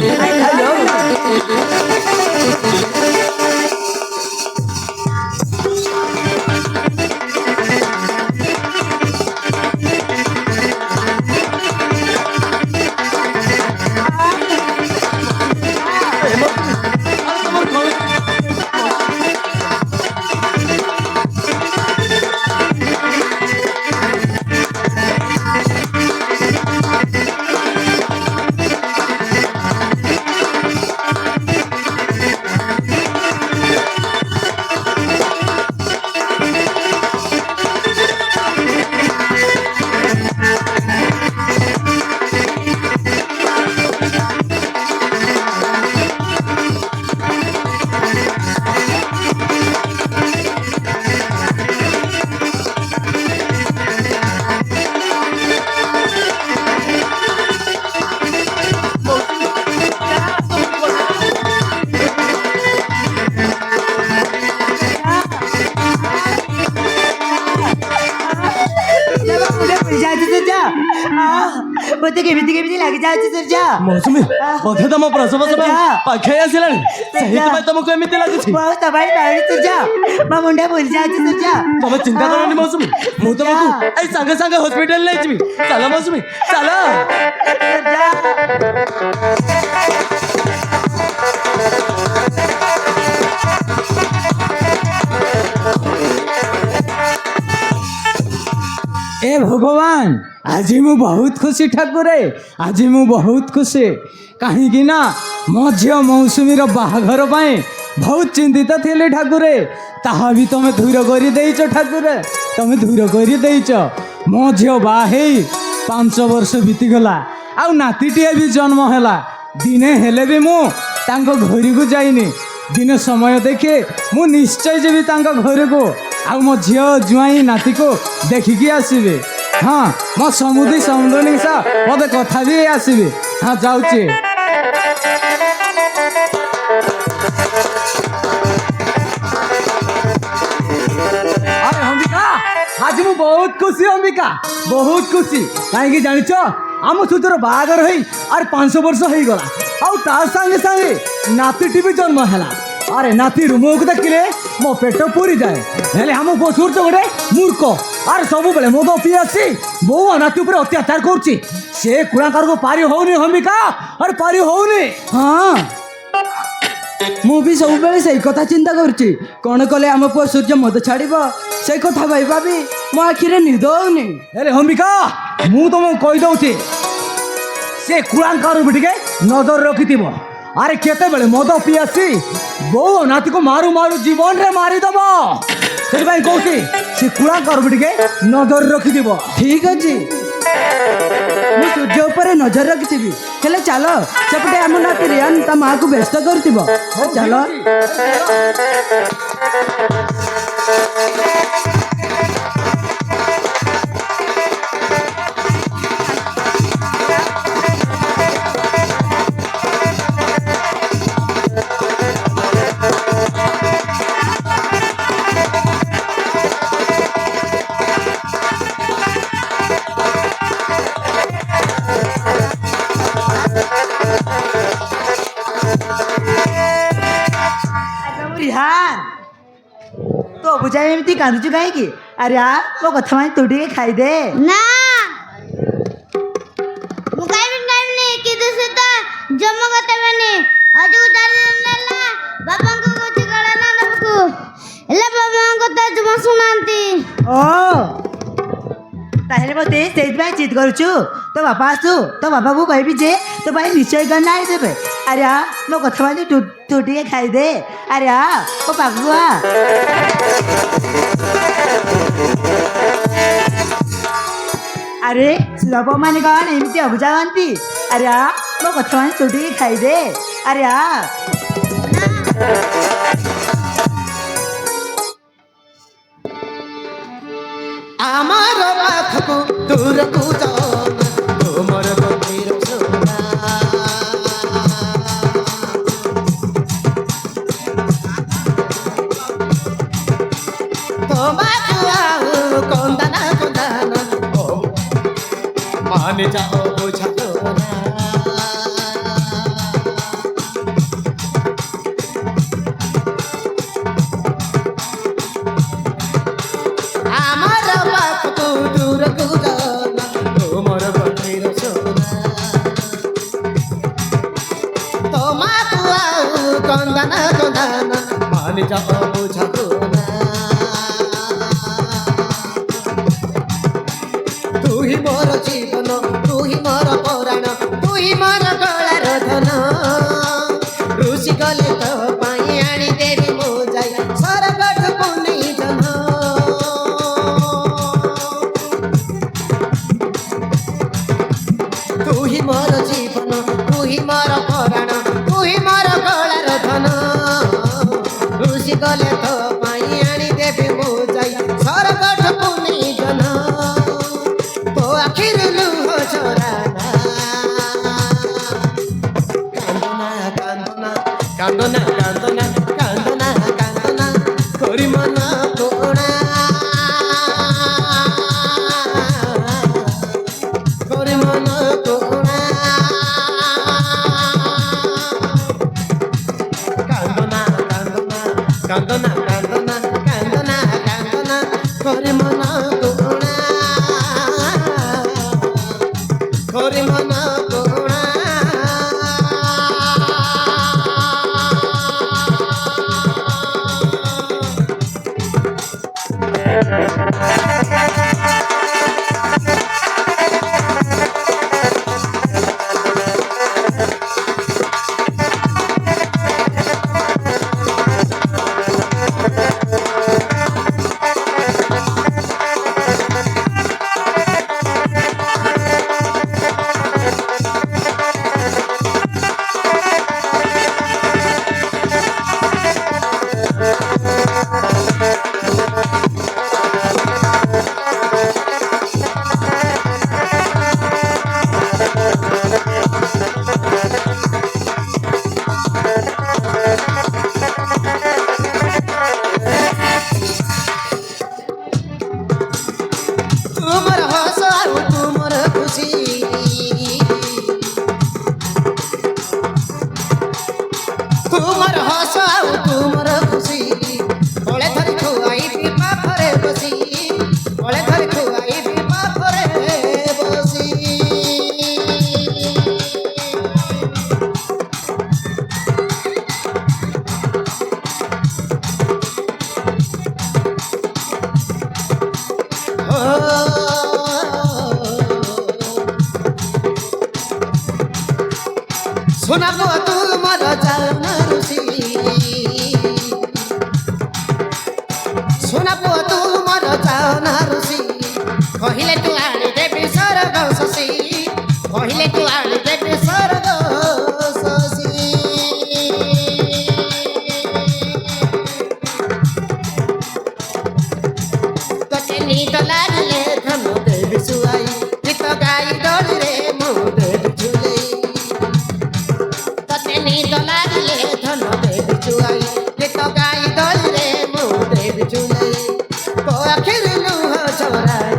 ମୋତେ କେମିତି କେମିତି ଲାଗିଯାଉଛି ସୂର୍ଯ୍ୟ ମୌସୁମୀ ବୋଧେ ତମ ପ୍ରସବ ସମୟ ପାଖେଇ ଆସିଲାଣି ସେଇଥିପାଇଁ ତମକୁ ଏମିତି ଲାଗୁଛି ମୁଁ ଆଉ ତମ ପାଉନି ସୂର୍ଯ୍ୟ ମୋ ମୁଣ୍ଡ ବୁଲି ଯାଉଛି ସୂର୍ଯ୍ୟ ତମେ ଚିନ୍ତା କରନି ମୌସୁମୀ ମୁଁ ତମକୁ ଏଇ ସାଙ୍ଗେ ସାଙ୍ଗେ ହସ୍ପିଟାଲ ନେଇଯିବି ଚାଲ ମୌସୁମୀ ଚାଲ ए भगवान आज मु बहुत खुशी ठाकुरे आज मु बहुत खुशी कहीं ना मो झील मौसुमी बाहाघर बहुत चिंतित थे ठाकुरे ताहा भी तुम दूर कर ठाकुरे तुम दूर कर मो झील बाहे 5 वर्ष बीतीगला आ नातीटे भी जन्म है दिने हेले भी मु घर को जाइनी दिने समय देखे मु निश्चय जीवी घर को आ मो झील जुआई नाती को देखिकी आसबे हाँ मो समुदी समुद्रनी सा मत कथा भी आसबे हाँ जाऊे अरे अंबिका आज मु बहुत खुशी अंबिका बहुत खुशी कहीं जानिच आम सुतर बाहागर हो 500 वर्ष हो गला आ संगे संगे नातीटी भी जन्म है अरे नाती मुख देखिले मो पेट पूरी जाए हेले हम पशुर तो गोटे मूर्ख अरे सब बेले मद पी आसी बो नाती उपर अत्याचार करुच्ची से कुलाकार को पारी होनी अंबिका अरे पारी होनी हाँ मु भी सब बेले से कथा चिंता करुच्ची कौन कले आम पुआ सूर्य मद छाड़ब से कथा भाई भाभी मो आखिरे निद होनी हेले अंबिका मु तुमको कही दउची से कुलाकार भी टिके नजर रखि अरे केते बेले मद पी आसी बो नाती को मारू मारू जीवन रे मारिदब से कहूँ से कुलाकार भी टिके नजर रखि ठीक अच्छे मु सूर्य ऊपर नजर रखी हेले चल सेपटे आम नाती रियान ता माँ को व्यस्त कर चल तो बुझा एमती कांदुचु कहीं अरे मो कथा मान तू टे खाईदे ना मु खाइबिनी किदु सुता जम्म गते बनी आज उतारला बाबा को कुछ गला ना दबकू एला बाबा को तो जमा सुनांती ओ ताहेले मते सेइतबाई चित करूछु तो बापा आसु तो बापा को कहबी जे तो भाई निश्चय करना है देबे अरे मो कथा मान तू टे खाईदे अरे ओ पागुआ अरे सुलभ मान कौन एमती अबुझाती अरे मो कथा मान तू टे खाईदे अरे আমার পাখকু দূরকু যাওনা তোমার গভীর সোনা তোমাকে আউ কন্দানা কন্দানা ও মানে যাও বুঝাতো না कंदना कंदना मान जाओ बुझा तो तू ही मोर जीवन तू ही मोर पुराण तू ही मोर गलार धन ऋषि गले तो पाई आनी देवी मो जाई सरगठ पुनी जन तू ही मोर जीवन तू ही मोर पुराण तू ही मोर गलार धन ऋषि गले तो पाई आनी देवी मो जाई सरगठ पुनी जन तो आखिर लुह छोराना कांदना कांदना कांदना कांदना कांदना कांदना करी मन कोणा करी मन को କାନ୍ଦନା କାନ୍ଦନା କାନ୍ଦନା କାନ୍ଦନା କରି ମନ କରୁଣା କରି ମନ କରୁଣା ତୁମର ହସ ଆଉ ତୁମର ଖୁସି ତୁମର ହସ ଆଉ ତୁମର ଖୁସି ବଳେ ଧରି ଖୁଆଇବି ପାଖରେ ବସି ବଳେ ଧରି ଖୁଆଇବି ପାଖରେ ବସି ଶୁଣାବ ତୁମର ଚାରଣ ଋଷି ଶୁଣାବ ତୁମର ଚାରଣ ଋଷି କହିଲେ ତୁ ଆଣିଦେବି ସ୍ୱର୍ଗ ଶଶୀ କହିଲେ ତୁ ଆଣିଦେବି ସ୍ୱର୍ଗ ଶଶୀ ତତେ ନିଦ ଲାଗିଲେ ଧନ ଦେବି ଶୁଆଇ ଗୀତ ଗାଇ ଦଳିରେ ମୁଁ ଦେବି ଝୁଲେଇ ତତେ ନିଦ ଲାଗିଲେ ଧନ ଦେବି ଚୁଆଇ ଗୀତ ଗାଇ ଦଳିରେ ମୁଁ ଦେବି ଝୁଲେଇ ତୋ ଆଖିରେ ଲୁହ ଝରାଇ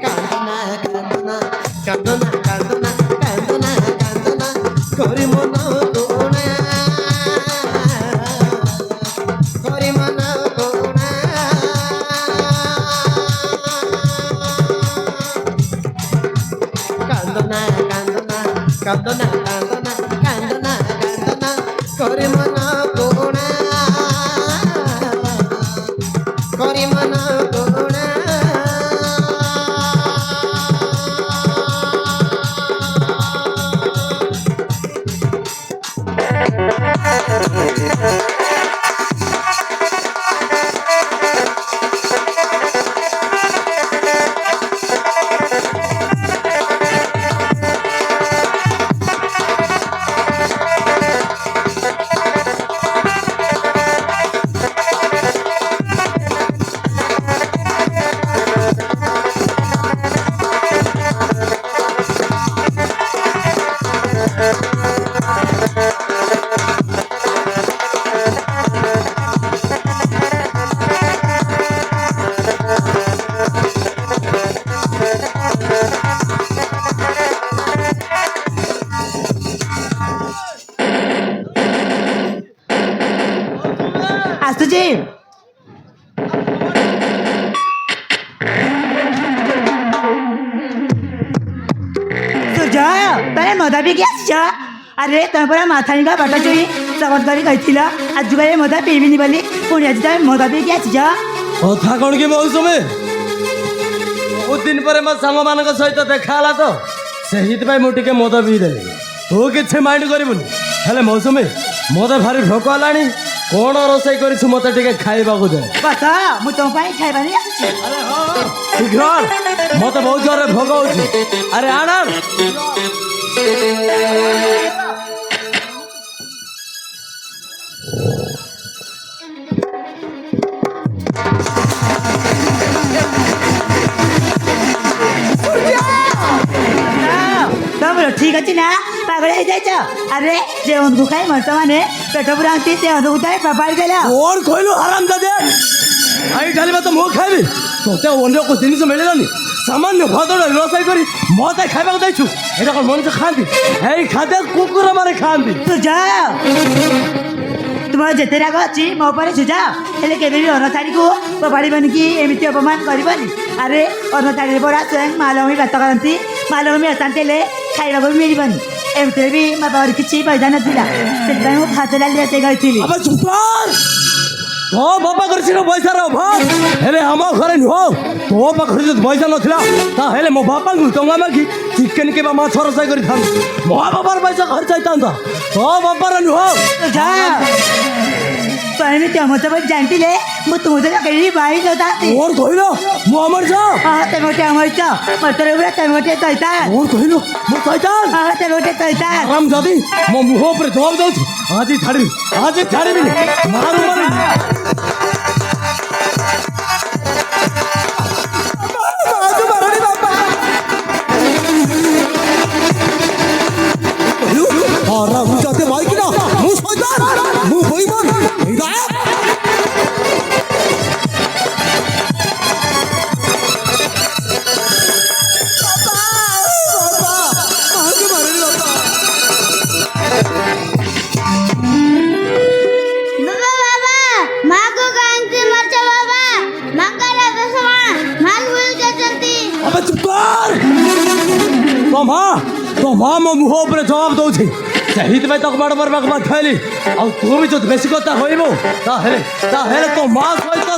କାନ୍ଦନା କାନ୍ଦନା କାନ୍ଦନା କାନ୍ଦନା କାନ୍ଦନା କାନ୍ଦନା କରି ମନ କରୁଣା କରି ମନ କରୁଣା କାନ୍ଦନା କାନ୍ଦନା କାନ୍ଦନା କାନ୍ଦନା କାନ୍ଦନା କାନ୍ଦନା କରି ମନ କରୁଣା କରି ମନ କରୁଣା ଆସୁଛି ସୂର୍ଯ୍ୟ ତମେ ମଦ ପିଇକି ଆସିଛ ଆରେ ତମେ ପରା ମାଥାଣିକା ବାଟ ଚୁଇ ଶପଥ କରି କହିଥିଲ ଆଜିକାଲି ମଦ ପିଇବିନି ବୋଲି ପୁଣି ଆଜି ତମେ ମଦ ପିଇକି ଆସିଛ କଥା କ'ଣ କି ମୌସୁମୀ ବହୁତ ଦିନ ପରେ ମୋ ସାଙ୍ଗମାନଙ୍କ ସହିତ ଦେଖା ହେଲା ତ ସେଇଥିପାଇଁ ମୁଁ ଟିକେ ମଦ ପିଇଦେଲି ତୁ କିଛି ମାଇଣ୍ଡ କରିବୁନି ହେଲେ ମୌସୁମୀ ମତେ ଭାରି ଭୋକ ହେଲାଣି କ'ଣ ରୋଷେଇ କରିଛୁ ମତେ ଟିକେ ଖାଇବାକୁ ଦେ ବସ ମୁଁ ତମ ପାଇଁ ଖାଇବା ନେଇ ଆସୁଛି ଶୀଘ୍ର ମତେ ବହୁତ ଜୋରରେ ଭୋକ ହଉଛି ଆରେ ଆଣ ତମର ଠିକ ଅଛି ନା ପାଗଳ ହେଇଯାଇଛ ଆରେ ଯେ ଅନ୍ଧୁ ଖାଇ ମଣିଷ ମାନେ ପେଟ ପୁରାନ୍ତି ସେ ଅନ୍ଧକୁ ତମେ ଫୋପାଡ଼ି ଦେଲ କ'ଣ କହିଲୁ ଆରାମ ଦାଦା ଆଇ ଢାଲିବା ତ ମୁଁ ଖାଇବି ତୋତେ ଅନ୍ୟ କୋଉ ଜିନିଷ ମିଳିଲାନି ସାମାନ୍ୟ ଭଦଳ ରୋଷେଇ କରି ମତେ ଖାଇବାକୁ ଦେଇଛୁ ଏଇଟା କ'ଣ ମଣିଷ ଖାଆନ୍ତି ଏଇ ଖାଦ୍ୟ କୁକୁର ମାନେ ଖାଆନ୍ତି ତୁ ଯା ତୁମର ଯେତେ ରାଗ ଅଛି ମୋ ଉପରେ ସୁଝାଅ ହେଲେ କେବେ ବି ଅନଥାଳିକୁ ଫୋପାଡ଼ିବନି କି ଏମିତି ଅପମାନ କରିବନି। ଆରେ ଅନଥାଳିରେ ପରା ସ୍ୱୟଂ ମାଲଭୂମି ଭାତ କରନ୍ତି। ମାଲଭୂମି ଅଶାନ୍ତି ହେଲେ ଖାଇବାକୁ ବି ମିଳିବନି। ଏମିତିରେ ବି ମୋ ପାଖରେ କିଛି ପଇସା ନଥିଲା, ସେଥିପାଇଁ ମୁଁ ଭାତ ଡାଲି ରୋଷେଇ କରିଥିଲି। আবে চুপ কর তো বাবা করেছিল পয়সার অভাব হেলে আমার ঘরে নুহ তো পাখরে যদি পয়সা নথিলা তাহলে মো বাপাঙ্কু টঙ্কা মাগি চিকেন কিংবা মাছ রসাই করে খান মো বাবার পয়সা খরচ হইতান্তা তো বাবার নুহ ସୁଝା ତ ଏମିତି ଅମତ ବୋଲି ଜାଣିଥିଲେ ମୁଁ ତୁମ ସହିତ କେହି ବାହି ନଥାନ୍ତି। ওর কইল মো আমার যা ହଁ ତମେ ଗୋଟେ ଅମରିଚ ମତରେ ଉପରେ ତମେ ଗୋଟେ ଚୈତାନ। ওর কইল মো শয়তান ହଁ ତମେ ଗୋଟେ ଚୈତାନ। আরাম জাদি মো মুহ উপরে জবাব দউছি আজ ছাড়িবি মারু মারু আরাম জাদি মাইকি না মু শয়তান মু বইমান এইদা बाबा बाबा माँ को कांति मरचा बाबा माँ का राजा समा माँ भूल जाती। अबे चुप कर তোমা ମୋ ମୁହ ଉପରେ ଜବାବ ଦଉଛି ସେଇଥିପାଇଁ ତାକୁ ମାଡ଼ ମାରିବାକୁ ବାଧ୍ୟ ହେଲି ଆଉ ତୁ ବି ଯଦି ବେଶୀ କଥା କହିବୁ ତାହେଲେ ତୋ ମା ସହିତ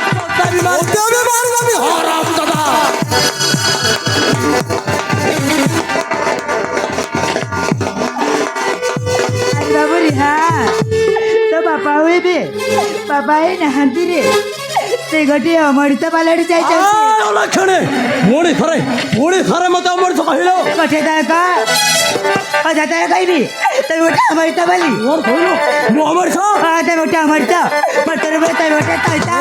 ବାବୁ ରିହା ତୋ ବାପା ହୁଏବେ ବାପା ହେଇ ନାହାନ୍ତି ରେ ସେ ଗୋଟିଏ ଅମରିତ ପାଲଟି ଯାଇଛନ୍ତି। ଲକ୍ଷଣେ ପୁଣି ଥରେ ମତେ ଅମରିତ କହିଲ ଗୋଟେ ତାଙ୍କ ଅଜାତାର କହିବି ତମେ ଗୋଟେ ଅମରିତ ବୋଲି ମୋର କହିଲ ମୁଁ ଅମରିତ ହଁ ତମେ ଗୋଟେ ଅମରିତ ମତରେ ତମେ ଗୋଟେ ଚୈତା।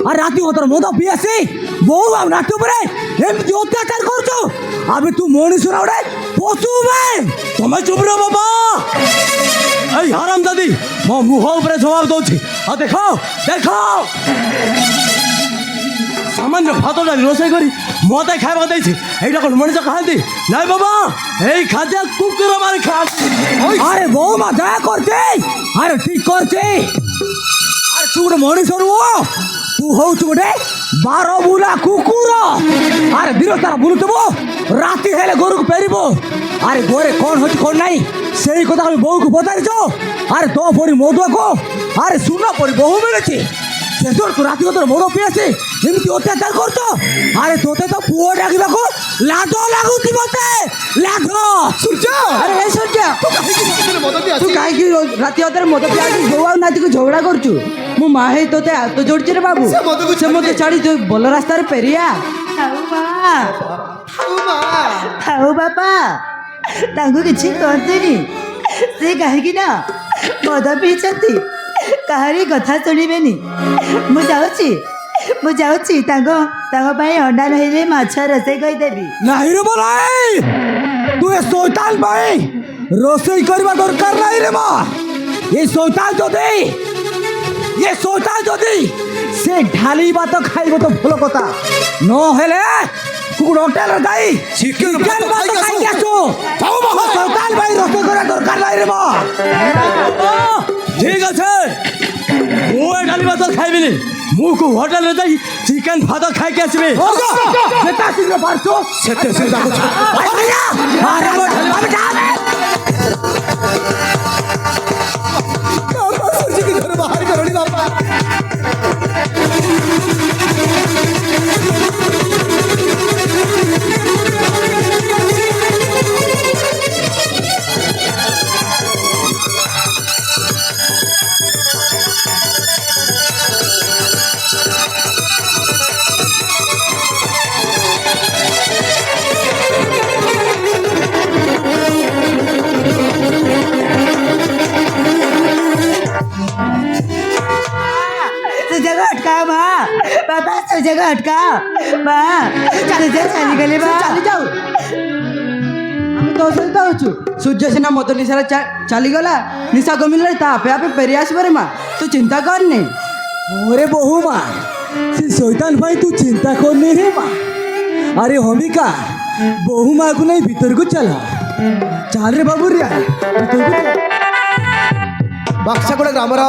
আর রাতে তোর মদ পিয়াসি বউ আর নাট্য উপরে এমনি অত্যাচার করছো আবে তুই মনুষ্যরা ওরে পশু তোমার চুপ রে বাবা এই হারাম দাদি ମୋ ମୁହ ଉପରେ ଜବାବ ଦଉଛି ଆଉ ଦେଖ ସାମାନ୍ୟ ଭାତ ଡାଲି ରୋଷେଇ କରି ମତେ ଖାଇବାକୁ ଦେଇଛି এইটা কোন মଣିଷ ଖାଆନ୍ତି ନାଇଁ ବାବା এই ଖାଦ୍ୟ କୁକୁର ମାନେ ଖାଆନ୍ତି আরে বৌমা যা করছে আরে ঠিক করছে আরে তুই ଗୋଟେ ମଣିଷ ନୁହଁ ତୁ ହଉଛୁ ଗୋଟେ ବାର ବୁଲା କୁକୁର ଆରେ ଦିନ ତାର ବୁଲୁଥିବ ରାତି ହେଲେ ଘରକୁ ଫେରିବ ଆରେ ଘରେ କ'ଣ ହଉଛି କ'ଣ ନାହିଁ ସେଇ କଥା ଆମେ ବୋଉକୁ ପଚାରିଛ ଆରେ ତୋ ପରି ମଦୁଆକୁ ଆରେ ସୁନା ପରି ବୋହୁ ମିଳୁଛି ଶେଷରେ ତୁ ରାତି କଥା ମଦ ପିଇ ଆସି ଏମିତି ଅତ୍ୟାଚାର କରୁଛ ଆରେ ତୋତେ ତ ପୁଅ ଡାକିବାକୁ ଲାଜ ଲାଗୁଛି ମତେ ଲାଜ ସୂର୍ଯ୍ୟ ଆରେ ଏ ସୂର୍ଯ୍ୟ ତୁ କାହିଁକି ରାତି ଅଧରେ ମଦ ପିଆକି ବୋଉ ଆଉ ନାତିକୁ ଝଗଡ଼ା କରୁଛୁ? ମୁଁ ମା ହେଇ ତୋତେ ହାତ ଯୋଡୁଛି ରେ ବାବୁ ସେ ମତେ ଛାଡ଼ି ତୁ ଭଲ ରାସ୍ତାରେ ଫେରିଆ। ଥାଉ ବାପା ତାଙ୍କୁ କିଛି କହନ୍ତୁନି ସେ କାହିଁକି ନା ମଦ ପିଇଛନ୍ତି କାହାରି କଥା ଶୁଣିବେନି। ମୁଁ ଯାଉଛି ତାଙ୍କ ପାଇଁ ଅଣ୍ଡା ନହେଲେ ମାଛ ରୋଷେଇ କରିଦେବି। ନାହିଁ ରେ ବୋଲାଇ ତୁ ଏ ଶୈତାନ ପାଇଁ ରୋଷେଇ କରିବା ଦରକାର ନାହିଁ ରେ ମା ଏ ଶୈତାନ ଯଦି ସେ ଢାଲି ଭାତ ଖାଇବ ତ ଭଲ କଥା ନହେଲେ কুকুর হোটেলে যাই চিকেন ভাত খাইকে আসো শৈতান ভাই রোষেই করা দরকার নাই রে মা ঠিক আছে ମୁଁ ଏ ଡାଲି ଭାତ ଖାଇବିନି ମୁଁ କୋଉ ହୋଟେଲରେ ଯାଇ ଚିକେନ ଭାତ ଖାଇକି ଆସିବି ଯେତେ ଶୀଘ୍ର ପାରୁଛ ସେତେ ଶୀଘ୍ର ବାହାର କରଣି ବାପା जाएगा अटका बा चले जा चली गले बा ଚାଲି ଯାଉ ଆମେ ତୋ ସହିତ ଅଛୁ ସୂର୍ଯ୍ୟ ସିନା ମଦ ନିଶାରେ ଚାଲିଗଲା ନିଶା କମିଲେ ତା ଆପେ ଆପେ ଫେରି ଆସିବରେ ମା ତୁ ଚିନ୍ତା କରନି ওরে বহু মা সে শৈতান ভাই তু চিন্তা করনি রে মা আরে অম্বিকা বহু মাকে নেই ভিতরকু চলা চাল রে বাবু রে ভিতরকু চল। ବକ୍ସାଗୁଡ଼ା ଗ୍ରାମର